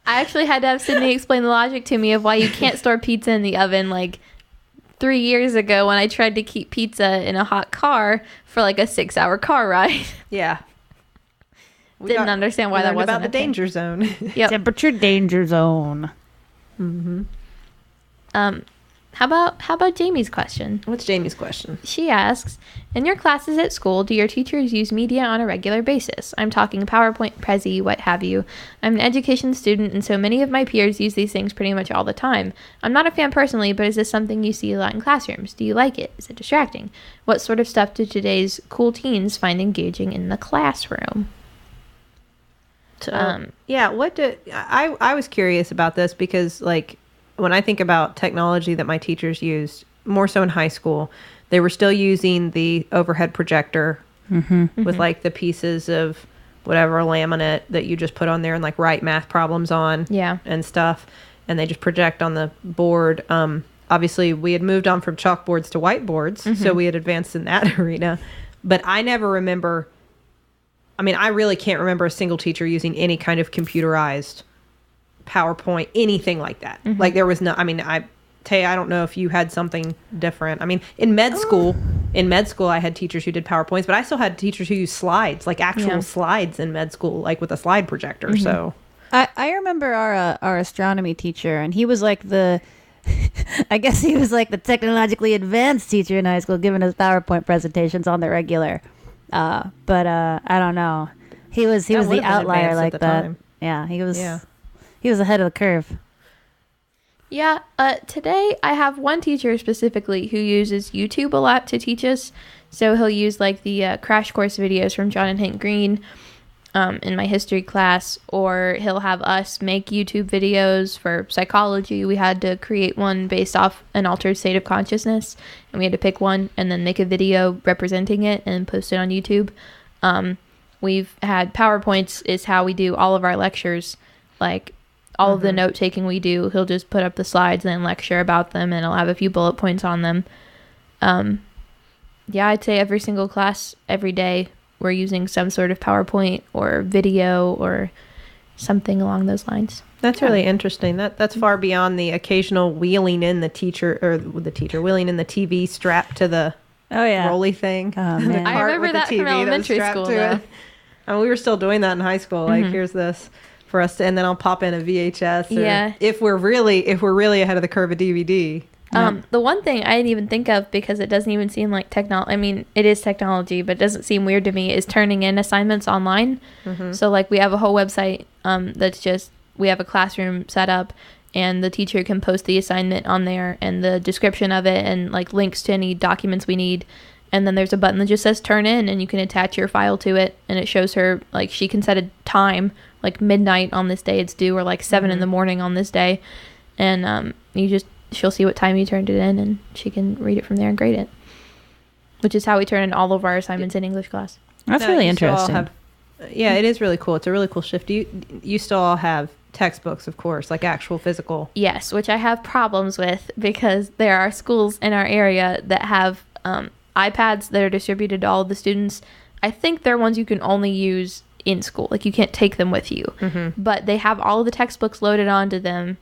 I actually had to have Sydney explain the logic to me of why you can't store pizza in the oven. Like 3 years ago when I tried to keep pizza in a hot car for like a 6-hour car ride. Yeah. Didn't understand why that wasn't about the a thing. danger zone. Yep. Temperature danger zone. How about Jamie's question? What's Jamie's question? She asks, in your classes at school, do your teachers use media on a regular basis? I'm talking PowerPoint, Prezi, what have you. I'm an education student, and so many of my peers use these things pretty much all the time. I'm not a fan personally, but is this something you see a lot in classrooms? Do you like it? Is it distracting? What sort of stuff do today's cool teens find engaging in the classroom? Yeah, I was curious about this because, like, when I think about technology that my teachers used, more so in high school, they were still using the overhead projector with like the pieces of whatever laminate that you just put on there and like write math problems on and stuff. And they just project on the board. Obviously, we had moved on from chalkboards to whiteboards, so we had advanced in that arena. But I never remember, I mean, I really can't remember a single teacher using any kind of computerized PowerPoint, anything like that. Like there was no, I mean, Tay, I don't know if you had something different. I mean, in med school, I had teachers who did PowerPoints, but I still had teachers who used slides, like actual slides in med school, like with a slide projector. So I remember our astronomy teacher, and he was like I guess he was like the technologically advanced teacher in high school, giving us PowerPoint presentations on the regular. But I don't know. He was the outlier like that. Time. Yeah, he was. Yeah. He was ahead of the curve. Yeah, today I have one teacher specifically who uses YouTube a lot to teach us. So he'll use like the crash course videos from John and Hank Green in my history class, or he'll have us make YouTube videos for psychology. We had to create one based off an altered state of consciousness, and we had to pick one and then make a video representing it and post it on YouTube. We've had PowerPoints is how we do all of our lectures, like all of the note taking we do. He'll just put up the slides and then lecture about them, and I'll have a few bullet points on them. Yeah, I'd say every single class, every day, we're using some sort of PowerPoint or video or something along those lines. That's really interesting. That's far beyond the occasional wheeling in the wheeling in the TV strapped to the rolly thing. Oh, man. I remember that from elementary school, though. I mean, we were still doing that in high school. Like, here's this for us to, and then I'll pop in a VHS. Or if we're really ahead of the curve, a DVD. The one thing I didn't even think of, because it doesn't even seem like technology. I mean, it is technology, but it doesn't seem weird to me, is turning in assignments online. So like we have a whole website that's just, we have a classroom set up, and the teacher can post the assignment on there and the description of it and like links to any documents we need. And then there's a button that just says turn in, and you can attach your file to it, and it shows her, like, she can set a time, like midnight on this day it's due, or like 7 in the morning on this day. And she'll see what time you turned it in, and she can read it from there and grade it, which is how we turn in all of our assignments in English class. That's really interesting. It is really cool. It's a really cool shift. You still all have textbooks, of course, like actual physical. Yes, which I have problems with, because there are schools in our area that have iPads that are distributed to all of the students. I think they're ones you can only use in school. Like, you can't take them with you. But they have all of the textbooks loaded onto them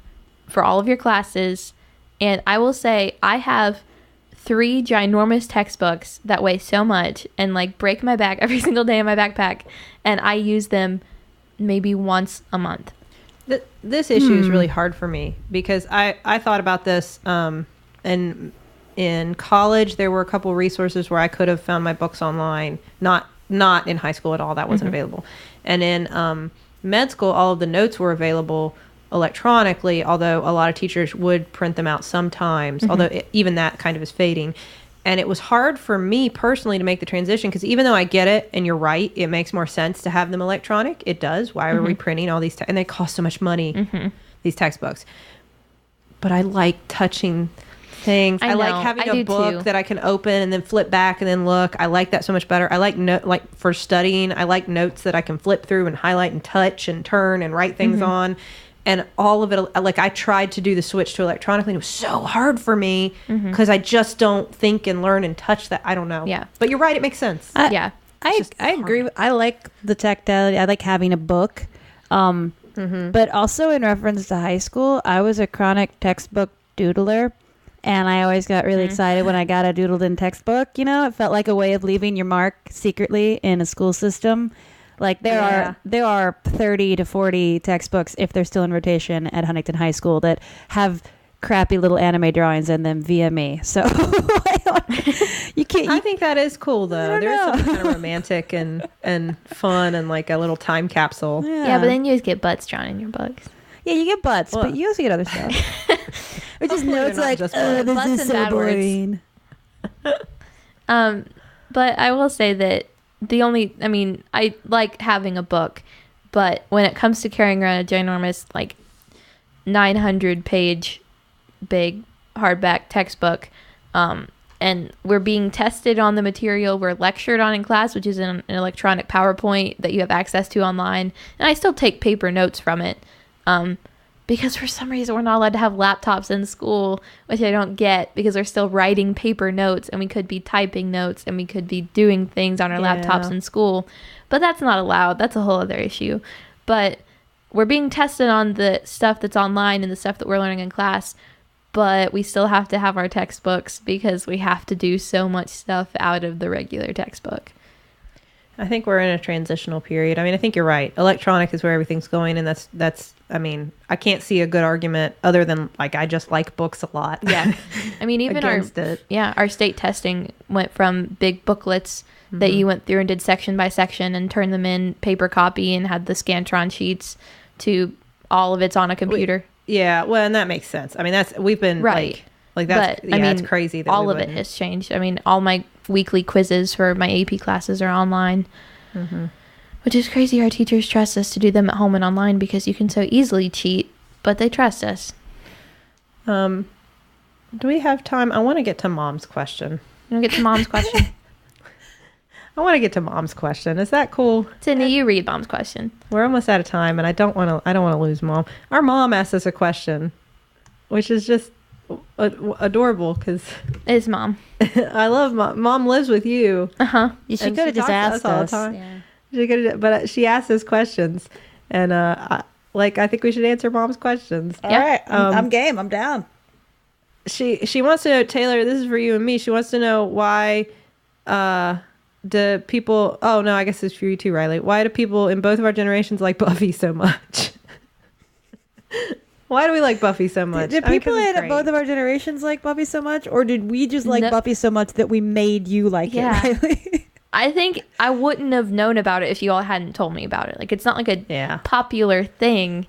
for all of your classes. And I will say, I have 3 ginormous textbooks that weigh so much and like break my back every single day in my backpack. And I use them maybe once a month. This issue is really hard for me, because I thought about this, and in college there were a couple of resources where I could have found my books online. Not in high school at all. That wasn't available. And in med school, all of the notes were available electronically, although a lot of teachers would print them out sometimes, although even that kind of is fading. And it was hard for me personally to make the transition, because even though I get it, and you're right, it makes more sense to have them electronic. It does. Why are we printing all these and they cost so much money, these textbooks. But I like touching things. I know. like having I do a book too. that I can open and then flip back and then look. I like that so much better. I like like for studying, I like notes that I can flip through and highlight and touch and turn and write things Mm-hmm. on. And all of it, like I tried to do the switch to electronically, and it was so hard for me because I just don't think and learn and touch that. I don't know. Mm-hmm. Yeah. But you're right. It makes sense. Yeah. I just agree. I like the tactility. I like having a book. But also in reference to high school, I was a chronic textbook doodler. And I always got really excited when I got a doodled in textbook. You know, it felt like a way of leaving your mark secretly in a school system. Like there are 30 to 40 textbooks, if they're still in rotation at Huntington High School, that have crappy little anime drawings in them via me. So you can't. I think that is cool though. don't There's know. something kind of romantic and fun and like a little time capsule. Yeah, but then you just get butts drawn in your books. Yeah, you get butts, Well- but you also get other stuff. Or just Hopefully they're notes not like, just oh, butts. this Butts is and so bad words. boring. But I will say that I like having a book, but when it comes to carrying around a ginormous, like, 900-page big hardback textbook, and we're being tested on the material we're lectured on in class, which is an electronic PowerPoint that you have access to online, and I still take paper notes from it, because for some reason we're not allowed to have laptops in school, which I don't get, because we're still writing paper notes, and we could be typing notes, and we could be doing things on our laptops in school, but that's not allowed. That's a whole other issue. But we're being tested on the stuff that's online and the stuff that we're learning in class, but we still have to have our textbooks because we have to do so much stuff out of the regular textbook. I think we're in a transitional period. I mean, I think you're right. Electronic is where everything's going, and that's. I mean, I can't see a good argument other than like I just like books a lot. Yeah, I mean, even Against it. our state testing went from big booklets that you went through and did section by section and turned them in paper copy and had the Scantron sheets to all of it's on a computer. Yeah, well, and that makes sense. I mean, we've been Right. like that's But I mean, it's crazy that all we of it wouldn't. has changed. I mean, all my weekly quizzes for my AP classes are online, which is crazy. Our teachers trust us to do them at home and online because you can so easily cheat, but they trust us. Do we have time? I want to get to Mom's question. You want to get to Mom's question? I want to get to Mom's question. Is that cool? Sydney, you read Mom's question. We're almost out of time, and I don't want to lose Mom. Our mom asked us a question, which is just adorable because It's Mom. I love Mom. Mom lives with you. Uh-huh. Yeah, she And could have just talks to asked all the us. time. Yeah. She could've- but she asked us questions, and I think we should answer Mom's questions. All Yeah. right, I'm game. I'm down. She wants to know, Taylor, this is for you and me. She wants to know why do people, oh no, I guess it's for you too, Riley. Why do people in both of our generations like Buffy so much? Why do we like Buffy so much? Did I mean, 'cause people it's in great. both of our generations like Buffy so much, or did we just like No. Buffy so much that we made you like Yeah. it? Riley? I think I wouldn't have known about it if you all hadn't told me about it. Like, it's not like a Yeah. popular thing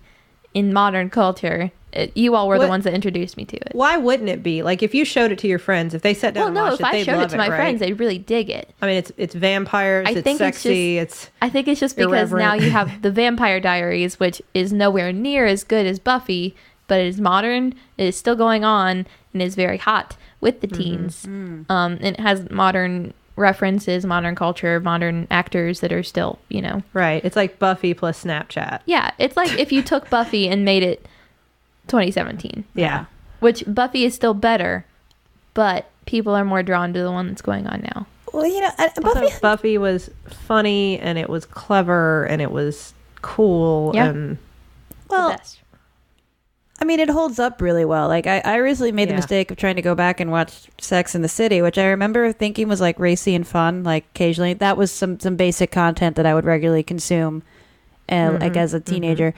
in modern culture. You all were the What- ones that introduced me to it. Why wouldn't it be? Like, if you showed it to your friends, if they sat down Well, and no, watched if I they'd showed it love to my right? friends, they'd really dig it. I mean, it's vampires, I it's think it's sexy, I think it's just because irreverent. now you have the Vampire Diaries, which is nowhere near as good as Buffy, but it is modern, it is still going on, and is very hot with the teens. And it has modern references, modern culture, modern actors that are still, right. It's like Buffy plus Snapchat. Yeah, it's like if you took Buffy and made it 2017, Yeah. which Buffy is still better, but people are more drawn to the one that's going on now. Well, Also, Buffy was funny and it was clever and it was cool Yeah. and well, The best. I mean, it holds up really well. Like, I recently made the Yeah. mistake of trying to go back and watch Sex in the City, which I remember thinking was like racy and fun. Like, occasionally, that was some basic content that I would regularly consume, like as a teenager.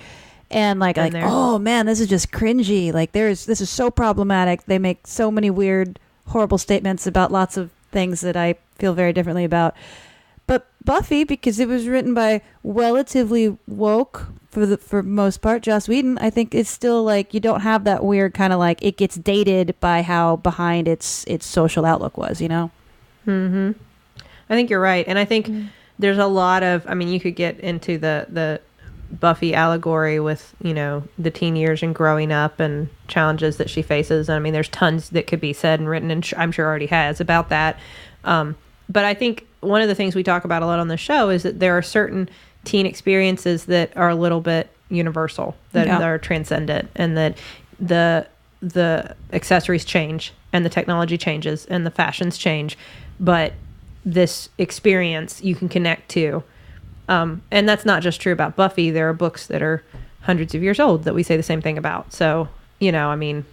And like, Been there. oh man, this is just cringy. Like, this is so problematic. They make so many weird, horrible statements about lots of things that I feel very differently about. But Buffy, because it was written by relatively woke for most part, Joss Whedon, I think it's still like you don't have that weird kind of like it gets dated by how behind its social outlook was, I think you're right. And I think there's a lot of, I mean, you could get into the Buffy allegory with, you know, the teen years and growing up and challenges that she faces. I mean, there's tons that could be said and written, and I'm sure already has about that. But I think one of the things we talk about a lot on the show is that there are certain teen experiences that are a little bit universal, that are transcendent, and that the accessories change and the technology changes and the fashions change, but this experience you can connect to. And that's not just true about Buffy. There are books that are hundreds of years old that we say the same thing about. So, you know, I mean,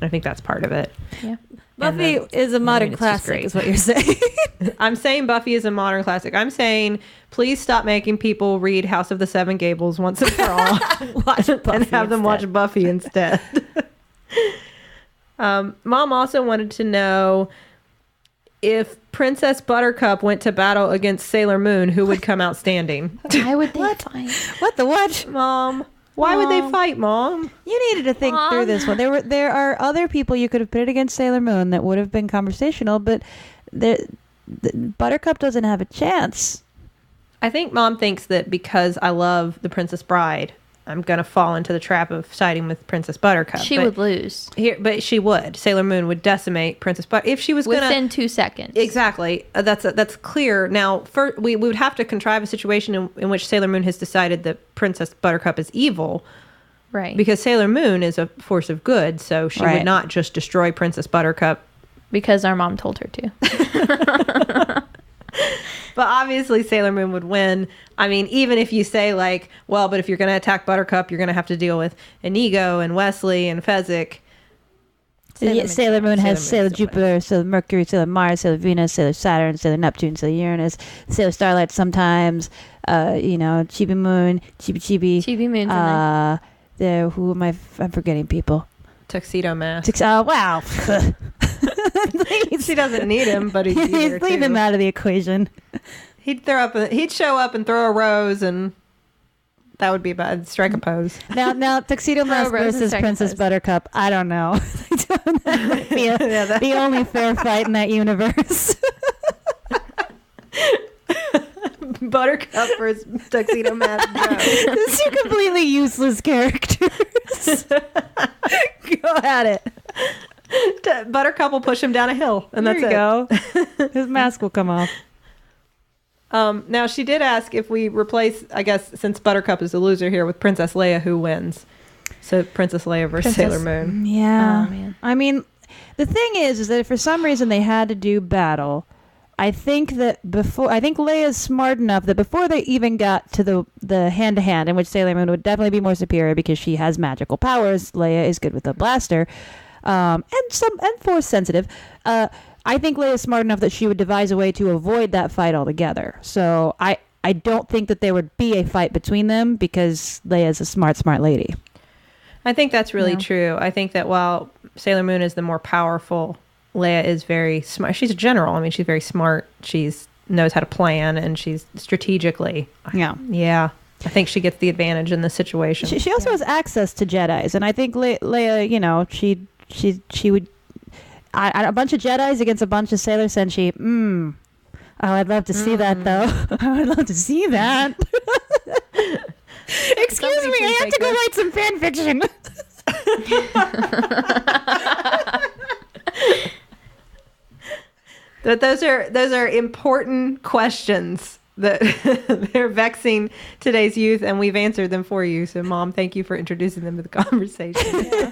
I think that's part of it. Yeah. Buffy is a modern classic, is what you're saying. I'm saying Buffy is a modern classic. I'm saying please stop making people read House of the Seven Gables once and for all. Watch Buffy and have them watch instead. Buffy instead. Mom also wanted to know if Princess Buttercup went to battle against Sailor Moon, who would come out standing? Why would they fight? What the what? Mom, why would they Mom. fight, Mom? You needed to think through Mom. this one. There are other people you could have pitted against Sailor Moon that would have been conversational, but the Buttercup doesn't have a chance. I think Mom thinks that because I love The Princess Bride, I'm going to fall into the trap of siding with Princess Buttercup. She But would lose but she would. Sailor Moon would decimate Princess Buttercup. If she was going to... within 2 seconds. Exactly. That's clear. Now, we would have to contrive a situation in which Sailor Moon has decided that Princess Buttercup is evil, Right. because Sailor Moon is a force of good, so she Right. would not just destroy Princess Buttercup. Because our mom told her to. But obviously Sailor Moon would win. I mean, even if you say like, well, but if you're going to attack Buttercup, you're going to have to deal with Inigo and Wesley and Fezzik. Sailor Moon has Sailor Sailor Moon's the Jupiter, Sailor Mercury, Sailor Mars, Sailor Venus, Sailor Saturn, Sailor Neptune, Sailor Uranus, Sailor Starlight sometimes, Chibi Moon, Chibi. Chibi Moon's in there. Who am I'm forgetting people. Tuxedo Mask. Oh, wow. She doesn't need him, but he'd be there Leave him too. out of the equation. He'd show up and throw a rose, and that would be bad. Strike a pose. Now Tuxedo Mask Rose and versus Strike Princess Pose. Buttercup. I don't know. That might be the only fair fight in that universe. Buttercup versus Tuxedo Mask. These two completely useless characters. Go at it. Buttercup will push him down a hill, and There that's you it. go. His mask will come off. Now, she did ask if we replace, I guess, since Buttercup is the loser here, with Princess Leia, who wins. So Princess Leia versus Sailor Moon. Yeah. Oh, man. I mean, the thing is that if for some reason they had to do battle, I think Leia's smart enough that before they even got to the hand-to-hand, in which Sailor Moon would definitely be more superior because she has magical powers, Leia is good with a blaster, and force sensitive. I think Leia's smart enough that she would devise a way to avoid that fight altogether. So I don't think that there would be a fight between them because Leia's a smart lady. I think that's really Yeah. true. I think that while Sailor Moon is the more powerful, Leia is very smart. She's a general. I mean, she's very smart. She's knows how to plan, and she's strategically. Yeah. I think she gets the advantage in this situation. She also has access to Jedis, and I think Leia, you know, she would. A bunch of Jedis against a bunch of Sailor Senshi. Oh, I'd love to see that, though. I would love to see that. Excuse Somebody me, I please have to make go this. write some fan fiction. But those are important questions that they're vexing today's youth, and we've answered them for you. So, Mom, thank you for introducing them to the conversation.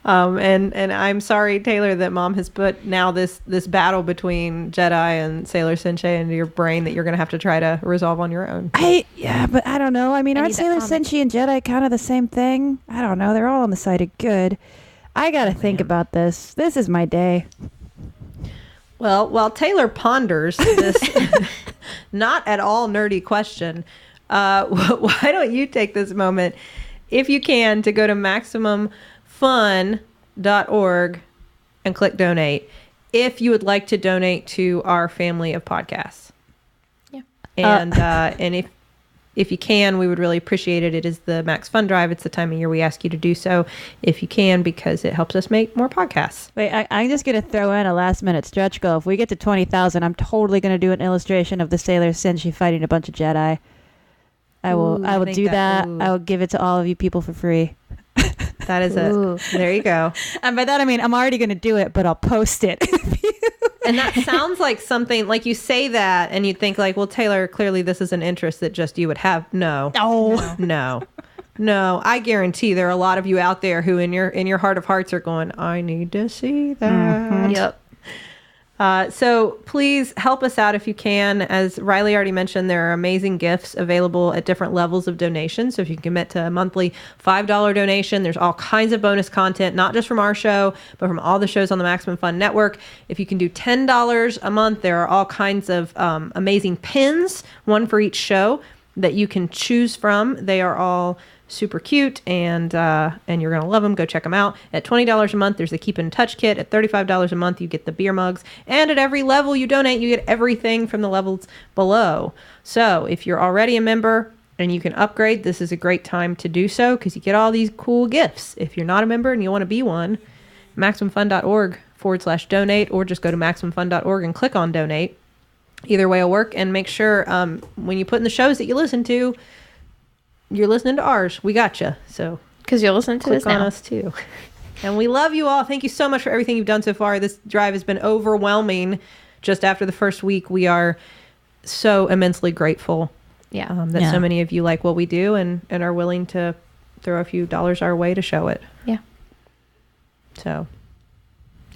And I'm sorry, Taylor, that Mom has put now this battle between Jedi and Sailor Senshi into your brain that you're going to have to try to resolve on your own. But I don't know. I mean, I aren't need that Sailor comic. Senshi and Jedi kind of the same thing? I don't know. They're all on the side of good. I gotta think about this. This is my day. Well, while Taylor ponders this not at all nerdy question, why don't you take this moment, if you can, to go to MaximumFun.org and click donate if you would like to donate to our family of podcasts. Yeah. And if you can, we would really appreciate it. It is the Max Fun Drive. It's the time of year we ask you to do so if you can, because it helps us make more podcasts. Wait, I'm just gonna throw in a last minute stretch goal. If we get to 20,000, I'm totally gonna do an illustration of the Sailor Senshi fighting a bunch of Jedi. I will I think do that- that. ooh. I will give it to all of you people for free. That is Ooh. it. There you go. And by that I mean I'm already going to do it, but I'll post it. And that sounds like something like you say that and you'd think like, well, Taylor, clearly this is an interest that just you would have. No. No. I guarantee there are a lot of you out there who in your heart of hearts are going, I need to see that. Yep. So please help us out if you can. As Riley already mentioned, there are amazing gifts available at different levels of donation. So if you can commit to a monthly $5 donation, there's all kinds of bonus content, not just from our show, but from all the shows on the Maximum Fun Network. If you can do $10 a month, there are all kinds of amazing pins, one for each show that you can choose from. They are all super cute and you're gonna love them. Go check them out. At $20 a month, there's the Keep in Touch kit. At $35 a month, you get the beer mugs, and at every level you donate, you get everything from the levels below. So if you're already a member and you can upgrade, this is a great time to do so because you get all these cool gifts. If you're not a member and you want to be one, MaximumFun.org/donate, or just go to MaximumFun.org and click on donate. Either way will work. And make sure when you put in the shows that you listen to, you're listening to ours. We got you. So Because you'll listen to click this on now. us too. And we love you all. Thank you so much for everything you've done so far. This drive has been overwhelming. Just after the first week, we are so immensely grateful Yeah. that Yeah. so many of you like what we do and are willing to throw a few dollars our way to show it. Yeah. So,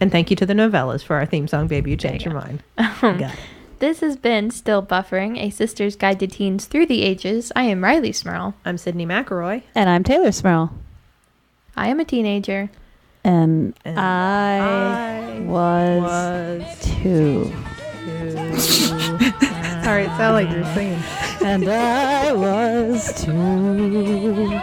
and thank you to the Novellas for our theme song, Baby You Changed Your Mind. Got it. This has been Still Buffering, a sister's guide to teens through the ages. I am Riley Smurl. I'm Sydney McElroy. And I'm Taylor Smurl. I am a teenager. And, And I was 2. Sorry, it sounded like you were singing. And I was 2.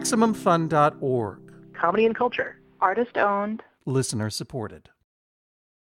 MaximumFun.org. Comedy and culture. Artist owned. Listener supported.